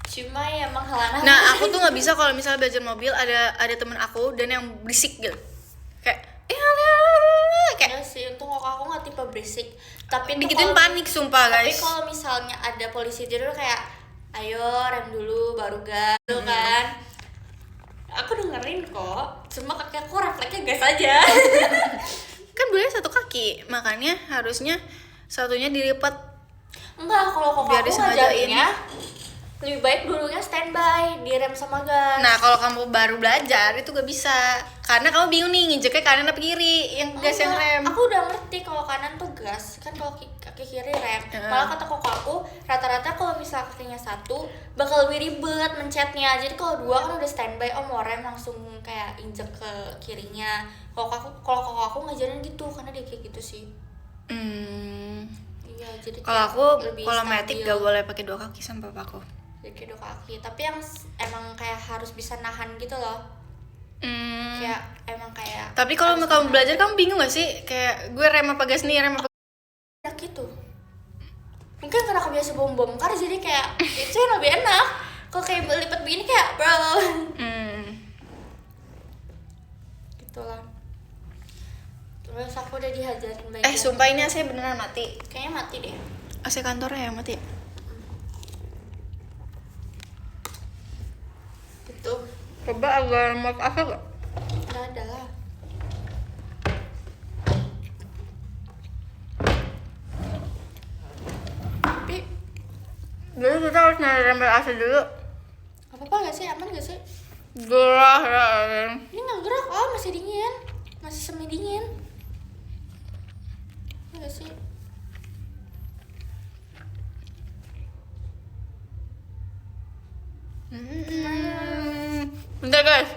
cuma ya menghalangi. Nah, aku tuh nggak bisa kalau misalnya belajar mobil ada temen aku dan yang berisik gitu, kayak Iya sih, untung kok aku nggak tipe berisik. Tapi tuh digituin kalau- panik sumpah Tapi guys. kalau misalnya ada polisi tidur kayak, ayo rem dulu baru gas, gitu kan. Aku dengerin kok, cuma kaki aku refleksnya gas aja. Kan boleh satu kaki, makanya harusnya satunya dilipat. Enggak, kalau kok Biar aku disengajain. ngajarinnya lebih baik dulunya standby, direm sama gas. Nah, kalau kamu baru belajar itu gak bisa, karena kamu bingung nih nginjeknya kanan apa kiri, yang gas yang Enggak, rem. aku udah ngerti kalau kanan tuh gas, kan kalau kaki kiri rem. Malah kata koko aku, rata-rata kalau misal kakinya satu bakal lebih ribet mencetnya. Jadi kalau dua kan udah standby, mau rem langsung kayak injek ke kirinya. Kalau koko aku ngajarin gitu, karena dia kayak gitu sih. Iya, jadi Kalau kayak aku lebih kalau stabil. metik gak boleh pakai dua kaki sama papaku. Jadi kayak dua kaki, tapi yang emang kayak harus bisa nahan gitu loh. Kayak emang kayak Tapi kalau harus kamu nahan. belajar, kamu bingung gak sih? Kayak gue rem apa gas nih, rem apa? Enak gitu. Mungkin karena kebiasa bom-bongkar jadi kayak itu yang lebih enak. Kalau kayak lipat begini kayak bro. Gitulah. Terus aku udah dihajarin bagian. Sumpah ini AC beneran mati. Kayaknya mati deh. AC kantornya ya mati. Gitu. Coba agak remote AC gak? Nggak ada lah. Tapi Jadi kita harus nyari rem AC dulu. apa-apa nggak sih? Aman nggak sih? Gerah ya. Ini nggak gerak, masih dingin. Masih semi dingin. Nggak sih? Bentar guys.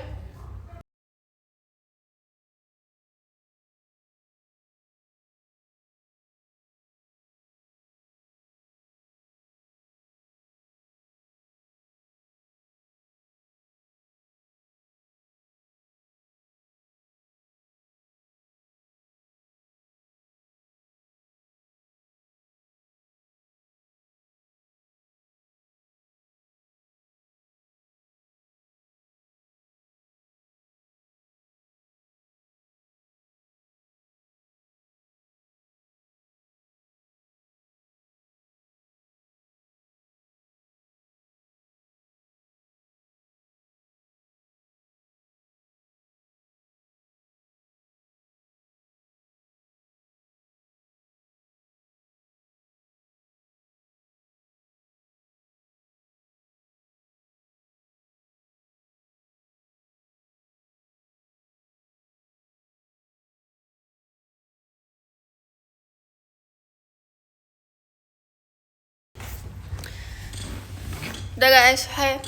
Udah guys, hai.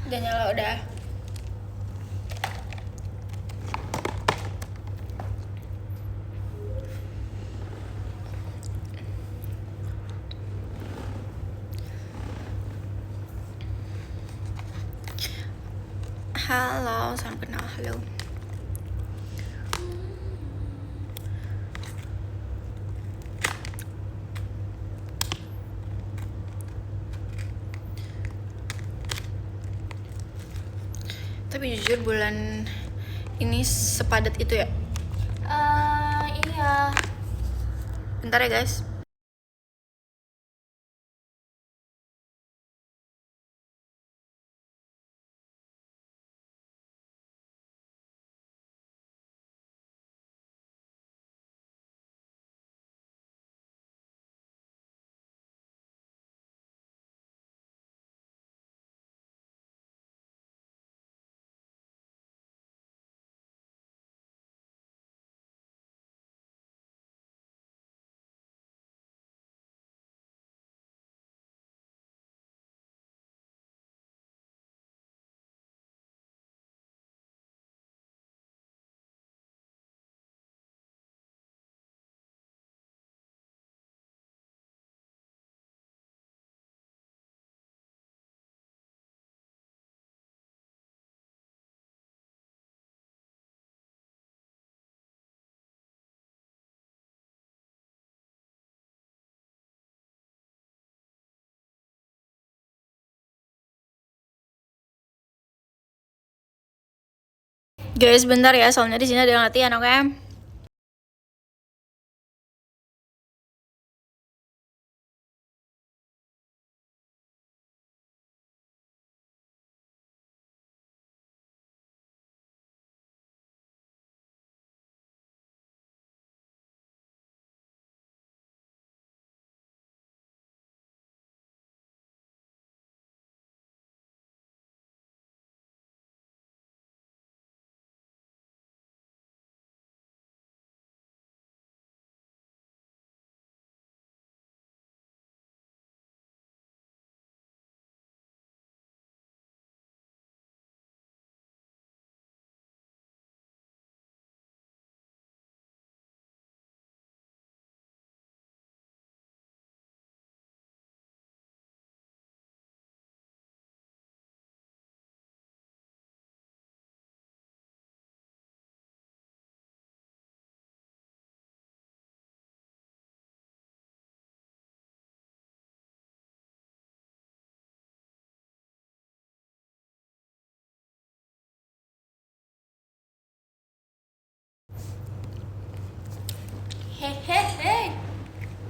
Udah nyala udah. Halo, salam kenal, halo. Tapi jujur bulan ini sepadat itu ya. Iya. Bentar ya guys. Guys, bentar ya, soalnya di sini ada yang latihan, oke? Hehehe.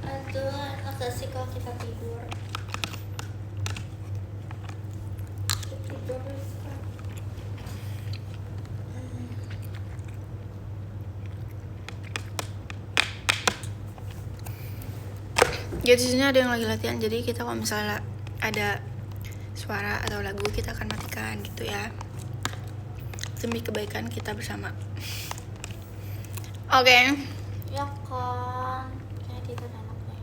Aduh, enak gak sih kalau kita tidur? Tidur. Ya di sini ada yang lagi latihan, jadi kita kalau misalnya ada suara atau lagu kita akan matikan gitu ya, demi kebaikan kita bersama. Oke. Ya kan, kayak tidur enak deh.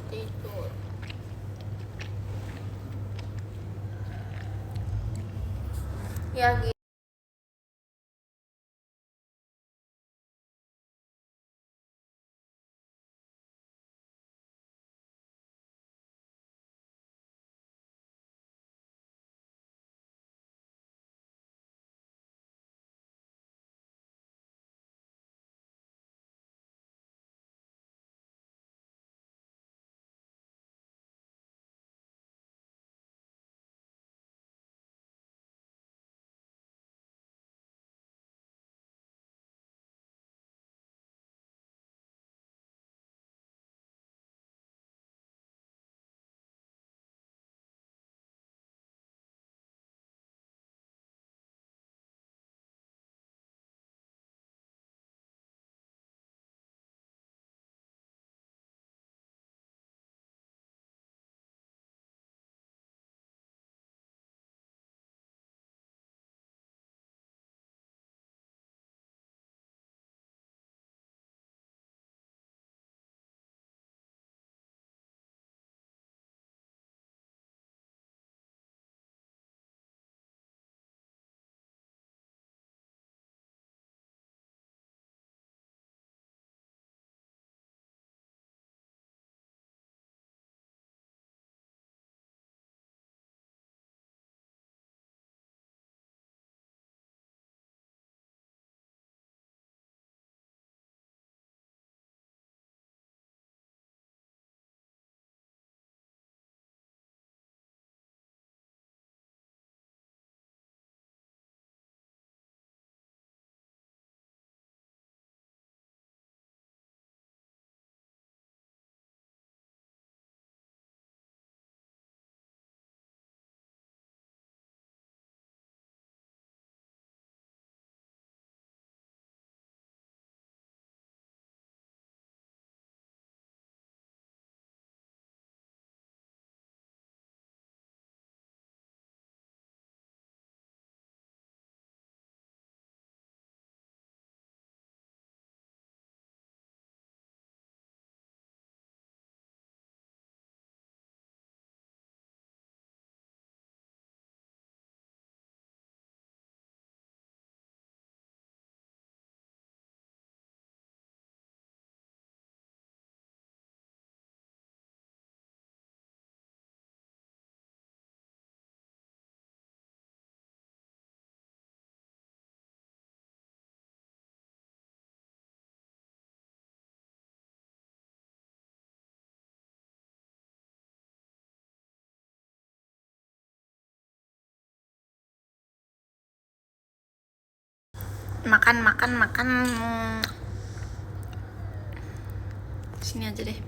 Tidur. Ya gitu. Makan. Sini aja deh.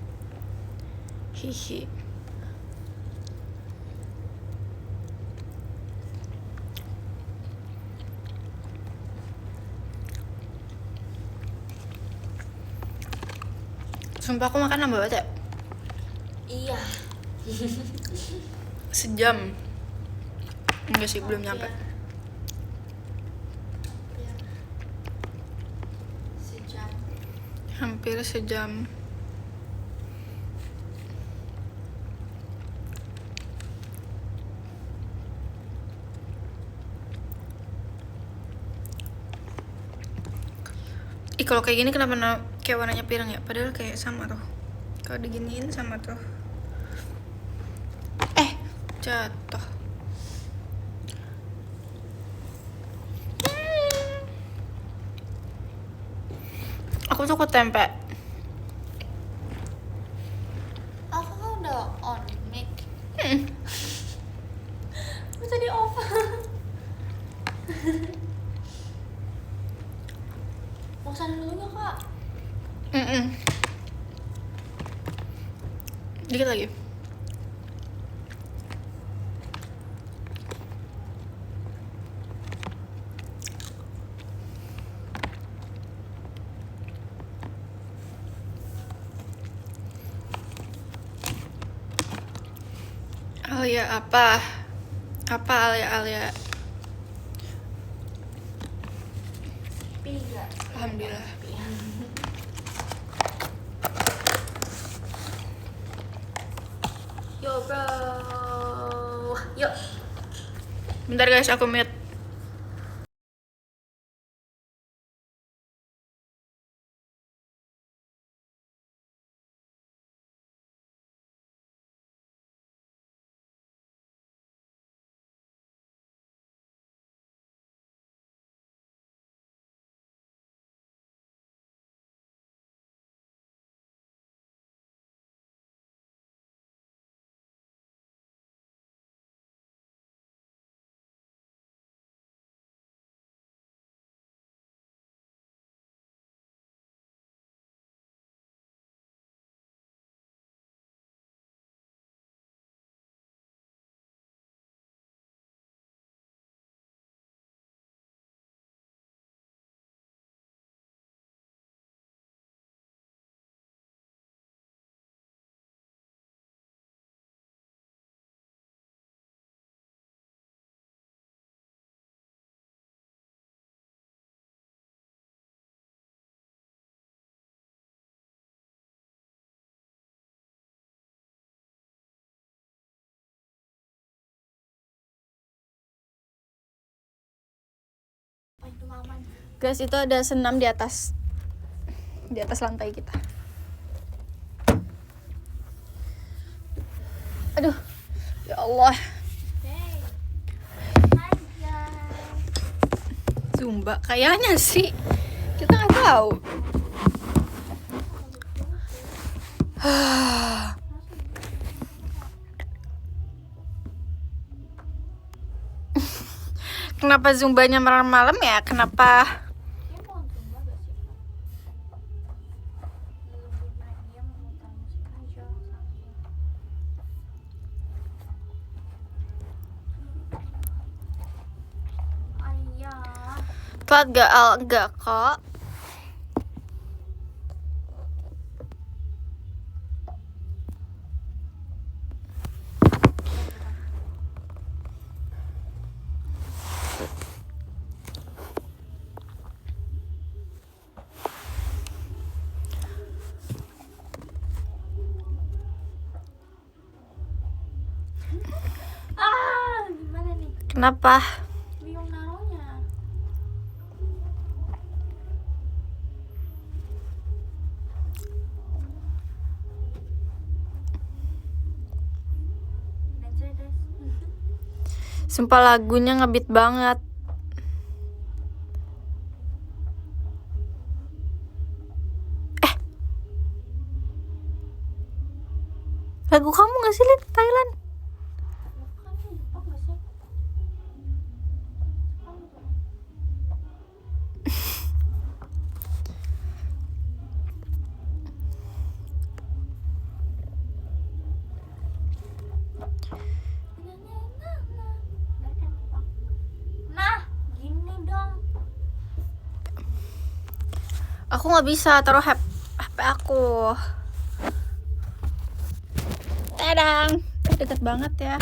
Hihi. Sumpah aku makan nambah banget ya. Iya. Sejam. Enggak sih, belum nyampe. Sejam. Hampir sejam. Ih, kalau kayak gini kenapa kayak warnanya pirang ya? Padahal kayak sama tuh. Kalau diginiin sama tuh. Jatuh. Aku suka tempe. Aku kan udah on mic. Hmm. Aku tadi off. Mau sana dulu nggak kak? Dikit lagi. Alia apa? Apa Alia? Tiga. Alhamdulillah. Yo bro. Yuk. Bentar guys, aku mute. Guys, itu ada senam di atas lantai kita. Aduh, ya Allah. Hey. Hai guys. Zumba kayaknya sih, kita nggak tahu. Kenapa zumbanya malam-malam ya? Kenapa? Dia mau zumba gak sih kak? Dia mau muter musik aja saking. Ayah. Telat gak Al? Enggak kok. Gimana nih? Kenapa? Bingung naruhnya. Mercedes. Sumpah lagunya ngebeat banget. Lagu kamu gak sih, Lid? Thailand? Bukan nih, Jepang gak sih? Jepang tuh. Nah, gini dong. Aku nggak bisa taruh HP aku. Tadang, deket banget ya.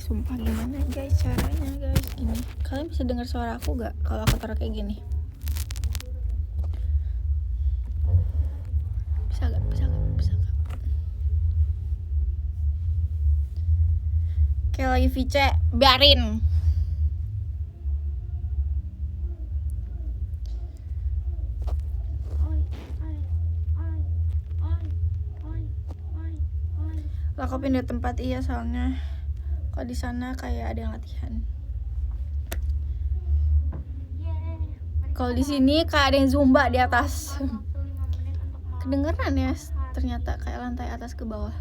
Sumpah gimana guys caranya guys gini. Kalian bisa dengar suara aku gak kalau aku taruh kayak gini? Bisa gak? Kayak lagi VC, biarin. Lah aku pindah tempat iya soalnya kalau di sana kayak ada yang latihan. Kalau di sini kayak ada yang zumba di atas. Kedengeran ya ternyata kayak lantai atas ke bawah.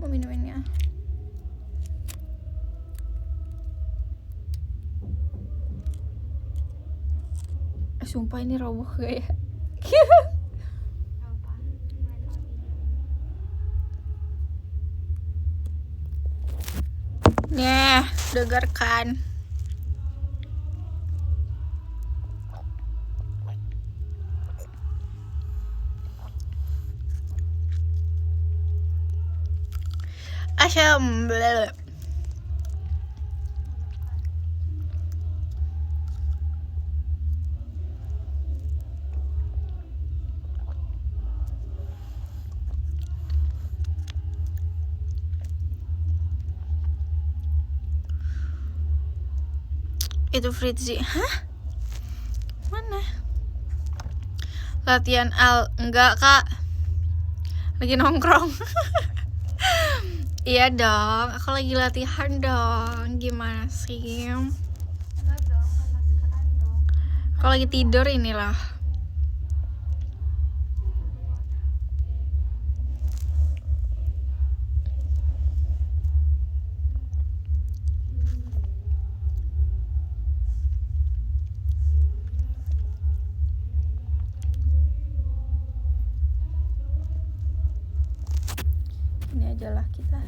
Mau minuminnya. Sumpah ini roboh gak ya? Nih, dengarkan. Asyam. Itu Fritzi. Hah? Mana? Latihan enggak kak, lagi nongkrong. Iya dong, aku lagi latihan dong. Gimana sih? Aku lagi tidur inilah. Ini ajalah kita.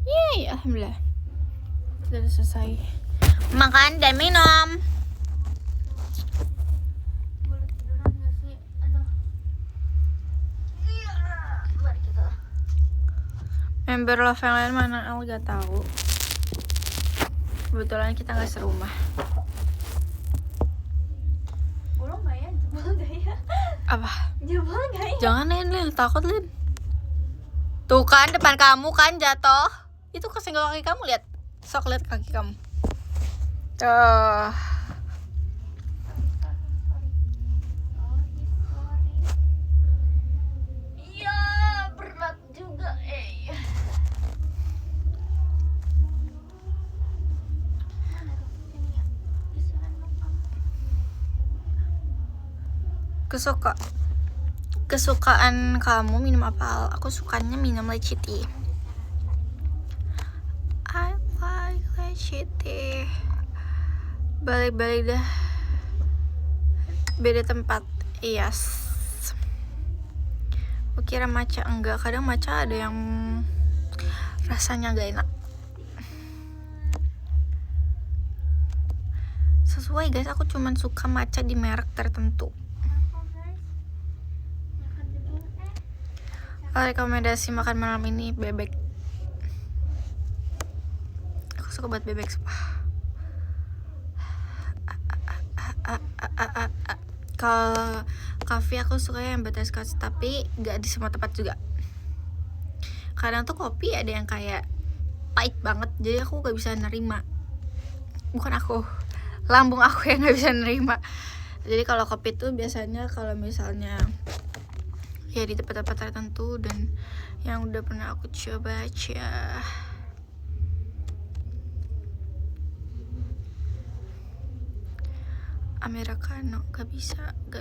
Yeay, alhamdulillah. Sudah selesai makan dan minum. Boleh tiduran gak sih? Aduh. Iya, mari kita. Member love yang lain mana? Aku gak tahu. Kebetulan kita nggak serumah. Bolong gak ya? Jebol gak ya? Apa? Jebol gak ya? Jangan Lin, takut Lin. Tuh kan depan kamu kan jatuh. Itu kesenggol kaki kamu, lihat. Sok lihat kaki kamu. Tuh. Iya, berat juga Kesukaan kamu minum apa? Aku sukanya minum lychee tea. I like lychee tea. Balik-balik dah. Beda tempat. Yes. Aku kira matcha, enggak. Kadang matcha ada yang rasanya gak enak. Sesuai guys, aku cuman suka matcha di merek tertentu. Rekomendasi makan malam ini bebek. Aku suka buat bebek sumpah. Kalau kafe aku suka yang butterscotch, tapi gak di semua tempat juga. kadang tuh kopi ada yang kayak pahit banget, jadi aku gak bisa nerima. Bukan aku, lambung aku yang gak bisa nerima. Jadi kalau kopi tuh biasanya kalau misalnya ya di tempat-tempat tertentu dan yang udah pernah aku coba aja. Americano, gak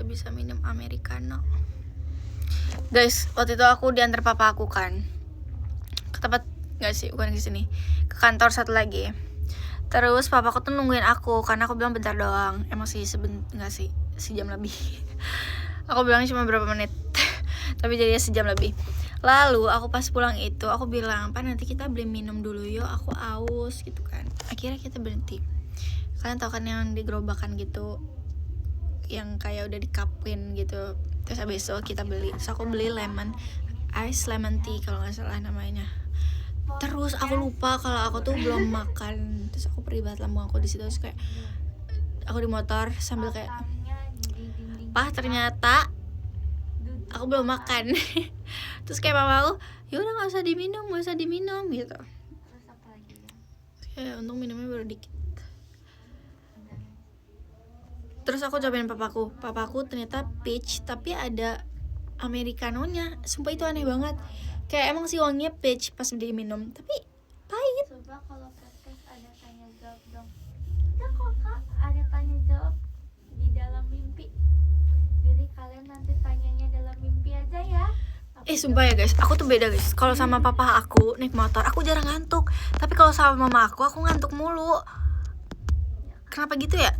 bisa minum Americano. Guys, waktu itu aku diantar papa aku kan ke tempat, nggak sih, bukan ke sini, ke kantor satu lagi. Terus papa aku tuh nungguin aku karena aku bilang bentar doang. Emang sih nggak sih, sejam lebih. Aku bilangnya cuma berapa menit, tapi jadinya sejam lebih. Lalu aku pas pulang itu aku bilang, "Pak, nanti kita beli minum dulu yuk, aku aus," gitu kan. Akhirnya kita berhenti. Kalian tau kan yang di gerobakan gitu, yang kayak udah dikapin gitu. Terus abis itu kita beli, terus aku beli ice lemon tea kalau nggak salah namanya. Terus aku lupa kalau aku tuh belum makan. Terus aku perih banget lambung aku di situ. Terus kayak aku di motor sambil kayak, "Pak, ternyata aku belum makan." Terus kayak mama aku, "Yaudah nggak usah diminum gitu." Terus apa lagi ya? Ya untung minumnya baru dikit. Terus aku cobain papaku ternyata peach tapi ada americanonya. Sumpah itu aneh banget. Kayak emang sih wanginya peach pas diminum, tapi pahit. Coba kalau podcast ada tanya jawab dong. Kita kok Kak ada tanya jawab di dalam mimpi. Jadi kalian nanti tanyanya dalam mimpi aja ya. Sumpah ya guys, aku tuh beda guys. Kalau sama papa aku naik motor, aku jarang ngantuk. Tapi kalau sama mama aku ngantuk mulu. Kenapa gitu ya?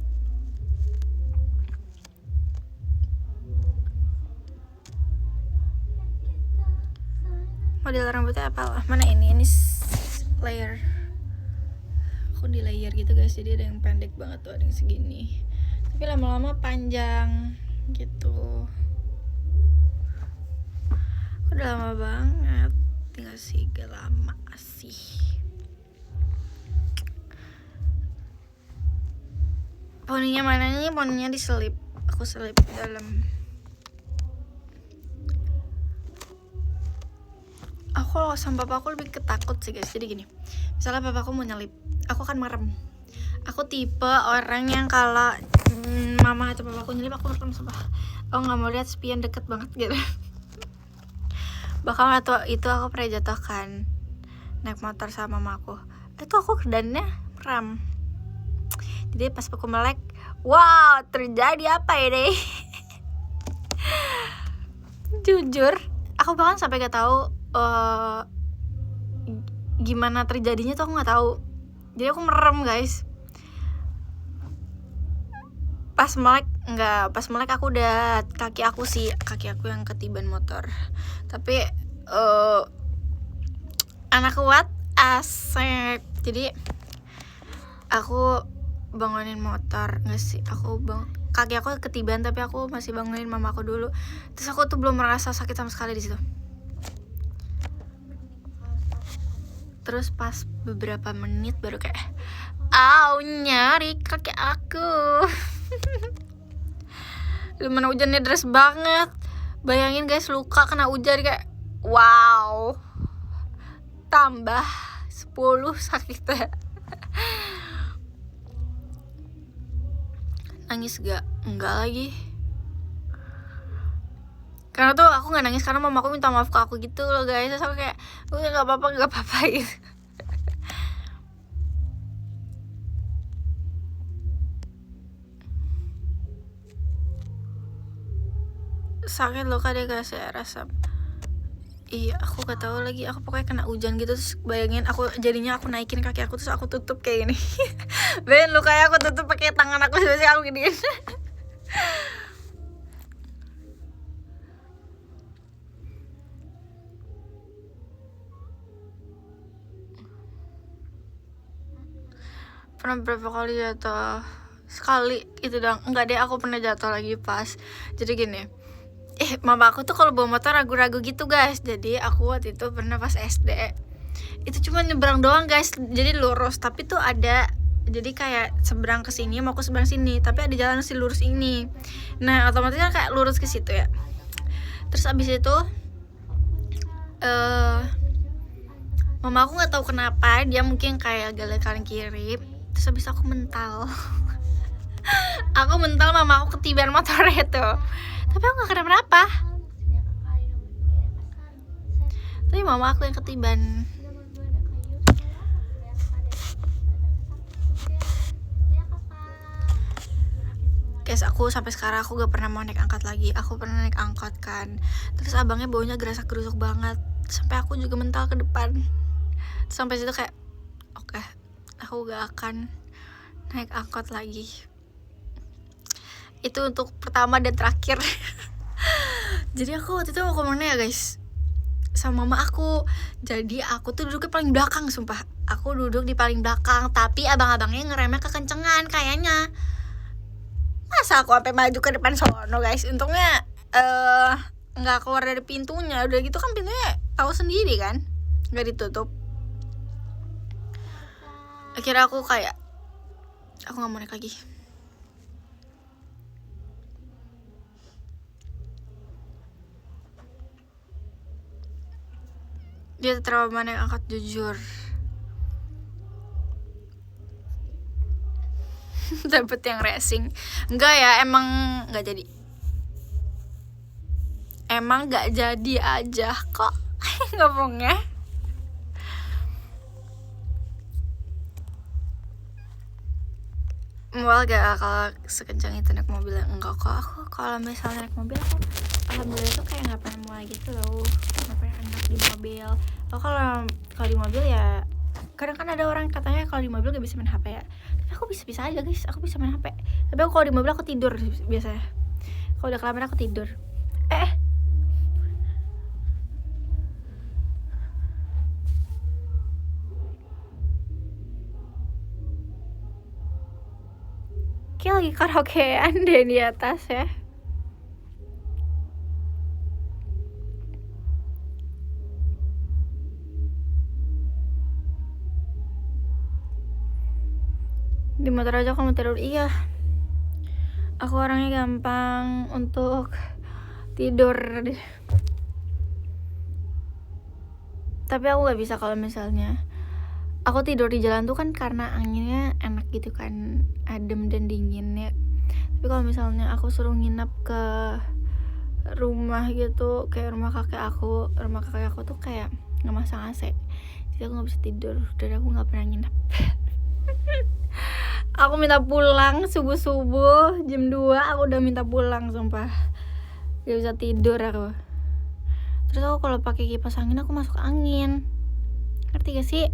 Model rambutnya apa lah? Mana ini? Ini layer. Aku di layer gitu guys, jadi ada yang pendek banget tuh, ada yang segini. Tapi lama-lama panjang gitu. Udah lama banget. Tinggal sih gak lama sih. Poninya mana nih? Poninya diselip. Aku selip dalam. Aku kalau sama papa aku lebih ketakut sih guys. Jadi gini, misalnya papa aku mau nyelip, aku akan merem. Aku tipe orang yang kalau mama atau papa aku nyelip, aku merem sumpah. Aku nggak mau lihat spion deket banget gitu. Bahkan waktu itu aku pernah jatuh kan, naik motor sama mama aku. Itu aku kerdannya merem. Jadi pas aku melek, wow, terjadi apa ini? Jujur, aku bahkan sampai gak tahu gimana terjadinya tuh aku nggak tahu. Jadi aku merem guys. Pas melek aku udah kaki aku yang ketiban motor. Tapi anak kuat asik. Jadi aku bangunin motor, nggak sih, kaki aku ketiban tapi aku masih bangunin mama aku dulu. Terus aku tuh belum merasa sakit sama sekali di situ. Terus pas beberapa menit baru kayak, nyari kaki aku. Mana hujannya deras banget. Bayangin guys, luka kena hujan kayak, wow, tambah 10 sakitnya. Nangis gak? Enggak lagi. Karena tuh aku gak nangis karena mamaku minta maaf ke aku gitu loh guys. Terus aku kayak, udah gak apa-apa gitu. Sakit loh deh guys, saya rasa. Iya, aku gak tahu lagi. Aku pokoknya kena hujan gitu. Terus bayangin aku naikin kaki aku, terus aku tutup kayak gini. Ben, lukanya aku tutup pakai tangan aku, terus aku giniin. Pernah berapa kali jatuh? Sekali itu dong. Enggak deh, aku pernah jatuh lagi pas. Jadi gini, mama aku tuh kalau bawa motor ragu-ragu gitu guys. Jadi aku waktu itu pernah pas SD, itu cuma nyebrang doang guys. Jadi lurus, tapi tuh ada, jadi kayak seberang ke sini, mau ke seberang sini, tapi ada jalan sih lurus ini. Nah otomatis kan kayak lurus ke situ ya. Terus abis itu Mama aku nggak tahu kenapa dia mungkin kayak agak liat kalian kirim, terus habis aku mental. Aku mental, mama aku ketiban motor itu, tapi aku nggak kenapa-napa. Tapi mama aku yang ketiban. Guys, aku sampai sekarang aku gak pernah mau naik angkot lagi. Aku pernah naik angkot kan, terus abangnya baunya gerasak-gerusuk banget, sampai aku juga mental ke depan. Sampai situ kayak oke, aku gak akan naik angkot lagi. Itu untuk pertama dan terakhir. Jadi aku waktu itu mau kemana ya guys, sama mama aku. Jadi aku tuh duduknya paling belakang, sumpah. Aku duduk di paling belakang, tapi abang-abangnya ngeremnya kekencengan kayaknya. Masa aku sampai maju ke depan sono guys. Untungnya nggak keluar dari pintunya. Udah gitu kan pintunya tahu sendiri kan, nggak ditutup. Akhirnya aku kayak aku nggak mau naik lagi. Dia trauma naik angkat jujur. Dapet yang racing. Enggak ya, emang nggak jadi. Emang nggak jadi aja kok. Ngomongnya. Mual gak kalau sekencang itu naik mobil? Enggak kok, aku kalau misalnya naik mobil aku alhamdulillah tuh kayak nggak pernah mual gitu loh. Nggak pernah enak di mobil. Kalau di mobil ya kadang kan ada orang katanya kalau di mobil gak bisa main HP ya. Tapi aku bisa aja guys, aku bisa main HP. Tapi aku kalau di mobil aku tidur biasanya. Kalau udah kelamaan aku tidur. Kayak lagi karaokean deh di atas ya. Di motor aja kamu tidur. Iya, aku orangnya gampang untuk tidur deh. Tapi aku gak bisa kalau misalnya aku tidur di jalan tuh kan karena anginnya enak gitu kan, adem dan dingin ya. Tapi kalau misalnya aku suruh nginep ke rumah gitu, kayak rumah kakek aku tuh kayak nggak masang AC, jadi aku nggak bisa tidur dan aku nggak pernah nginep. Aku minta pulang subuh jam 2, aku udah minta pulang sumpah, gak bisa tidur aku. Terus aku kalau pakai kipas angin aku masuk angin, ngerti gak sih?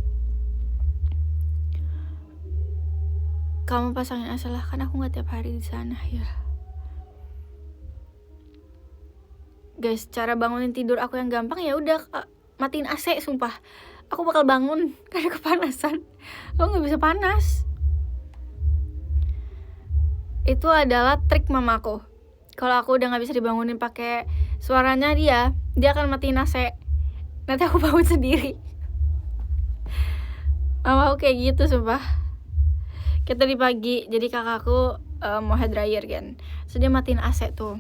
Kamu pasangin AC lah, kan aku nggak tiap hari di sana ya. Guys, cara bangunin tidur aku yang gampang ya udah matiin AC, sumpah. Aku bakal bangun karena kepanasan. Aku nggak bisa panas. Itu adalah trik mamaku. Kalau aku udah nggak bisa dibangunin pakai suaranya dia akan matiin AC. Nanti aku bangun sendiri. Mama aku kayak gitu sumpah. Kita di pagi, jadi kakakku mau hair dryer kan, so dia matiin AC tuh.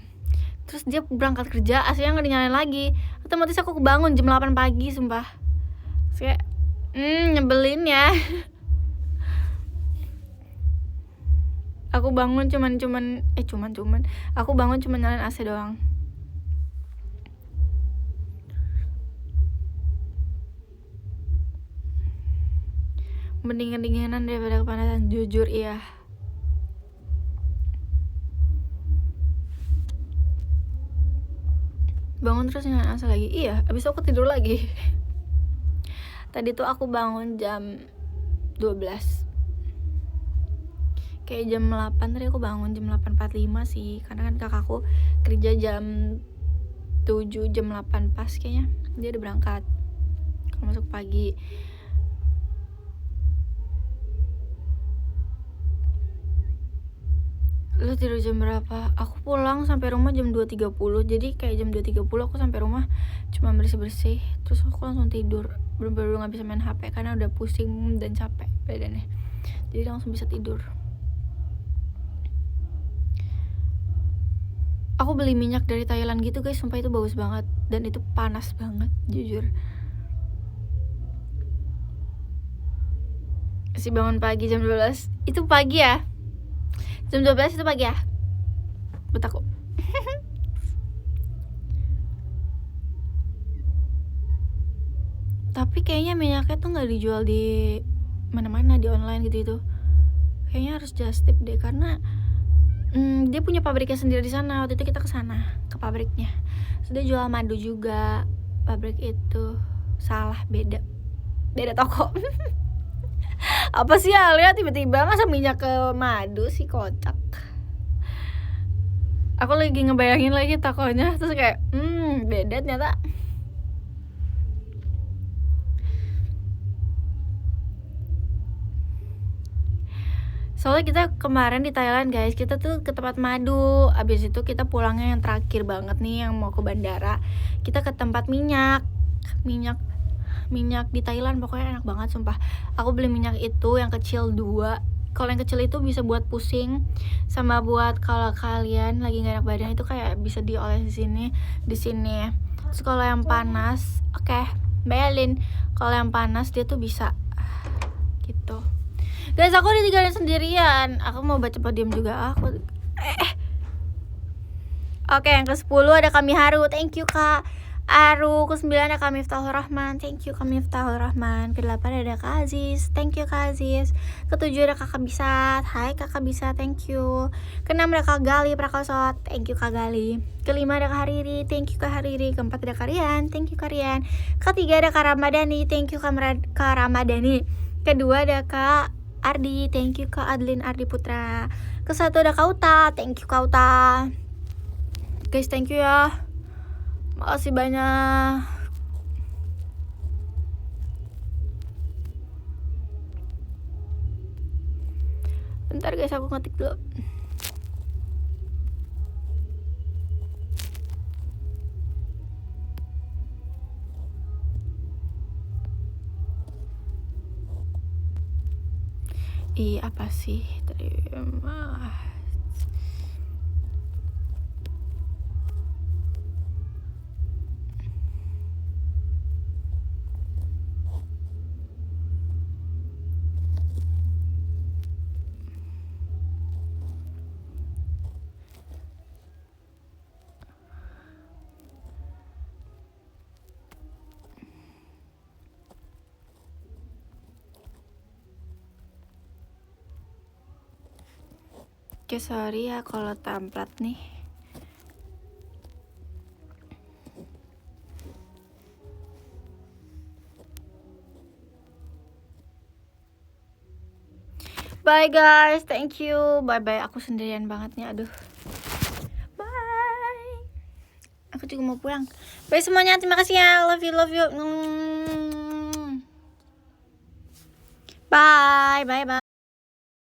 Terus dia berangkat kerja, AC-nya nggak dinyalain lagi. Otomatis aku kebangun jam 8 pagi sumpah. Terus kayak nyebelin ya. Aku bangun cuman aku bangun cuman nyalain AC doang. Mending kedinginan daripada kepanasan, jujur iya. Bangun terus nyalain AC lagi, iya. Abis itu aku tidur lagi. Tadi tuh aku bangun jam 12, kayak jam 8 tadi aku bangun jam 8.45 sih, karena kan kakakku kerja jam 7, jam 8 pas kayaknya dia udah berangkat kalau masuk pagi. Lu tidur jam berapa? Aku pulang sampai rumah jam 2.30. Jadi kayak jam 2.30 aku sampai rumah cuma bersih-bersih, terus aku langsung tidur. Bener-bener gak bisa main HP karena udah pusing dan capek badannya. Jadi langsung bisa tidur. Aku beli minyak dari Thailand gitu guys, sumpah itu bagus banget dan itu panas banget, jujur. Masih bangun pagi jam 12. Itu pagi ya? Jam 12 itu pagi ya? Buat aku. Tapi kayaknya minyaknya tuh nggak dijual di mana-mana, di online gitu itu. Kayaknya harus just tip deh, karena dia punya pabriknya sendiri di sana. Waktu itu kita ke sana, ke pabriknya. Sudah jual madu juga. Pabrik itu salah, beda toko. Apa sih Alia tiba-tiba masa minyak ke madu sih, kocak. Aku lagi ngebayangin lagi tokonya, terus kayak beda ternyata. Soalnya kita kemarin di Thailand guys, kita tuh ke tempat madu. Abis itu kita pulangnya yang terakhir banget nih, yang mau ke bandara, kita ke tempat minyak di Thailand. Pokoknya enak banget sumpah. Aku beli minyak itu yang kecil 2. Kalau yang kecil itu bisa buat pusing, sama buat kalau kalian lagi gak enak badan itu kayak bisa dioles di sini. Terus kalau yang panas, oke, bayalin. Kalau yang panas dia tuh bisa gitu. Guys, aku ditinggalin sendirian. Aku mau baca podium juga. Oke, yang ke-10 ada Kami Haru. Thank you Kak Aru. Ke-9 ada Kak Miftahul Rahman. Thank you Kak Miftahul Rahman. Ke-8 ada Kak Aziz. Thank you Kak Aziz. Ke-7 ada Kakak Bisat. Hai Kakak Bisat, thank you. Ke-6 ada Kak Gali Prakosot. Thank you Kak Gali. Ke-5 ada Kak Hariri. Thank you Kak Hariri. Ke-4 ada Kak Rian. Thank you Kak Rian. Ke-3 ada Kak Ramadhani. Thank you Kak Ramadhani. Ke-2 ada Kak Ardi. Thank you Kak Adlin Ardi Putra. Ke-1 ada Kak Uta. Thank you Kak Uta. Guys, thank you ya. Makasih banyak. Bentar guys, aku ngetik dulu. Apa sih? Terima. Oke, sorry ya kalau template nih. Bye guys, thank you. Bye-bye, aku sendirian banget nih, aduh. Bye. Aku juga mau pulang. Bye semuanya, terima kasih ya. Love you. Bye.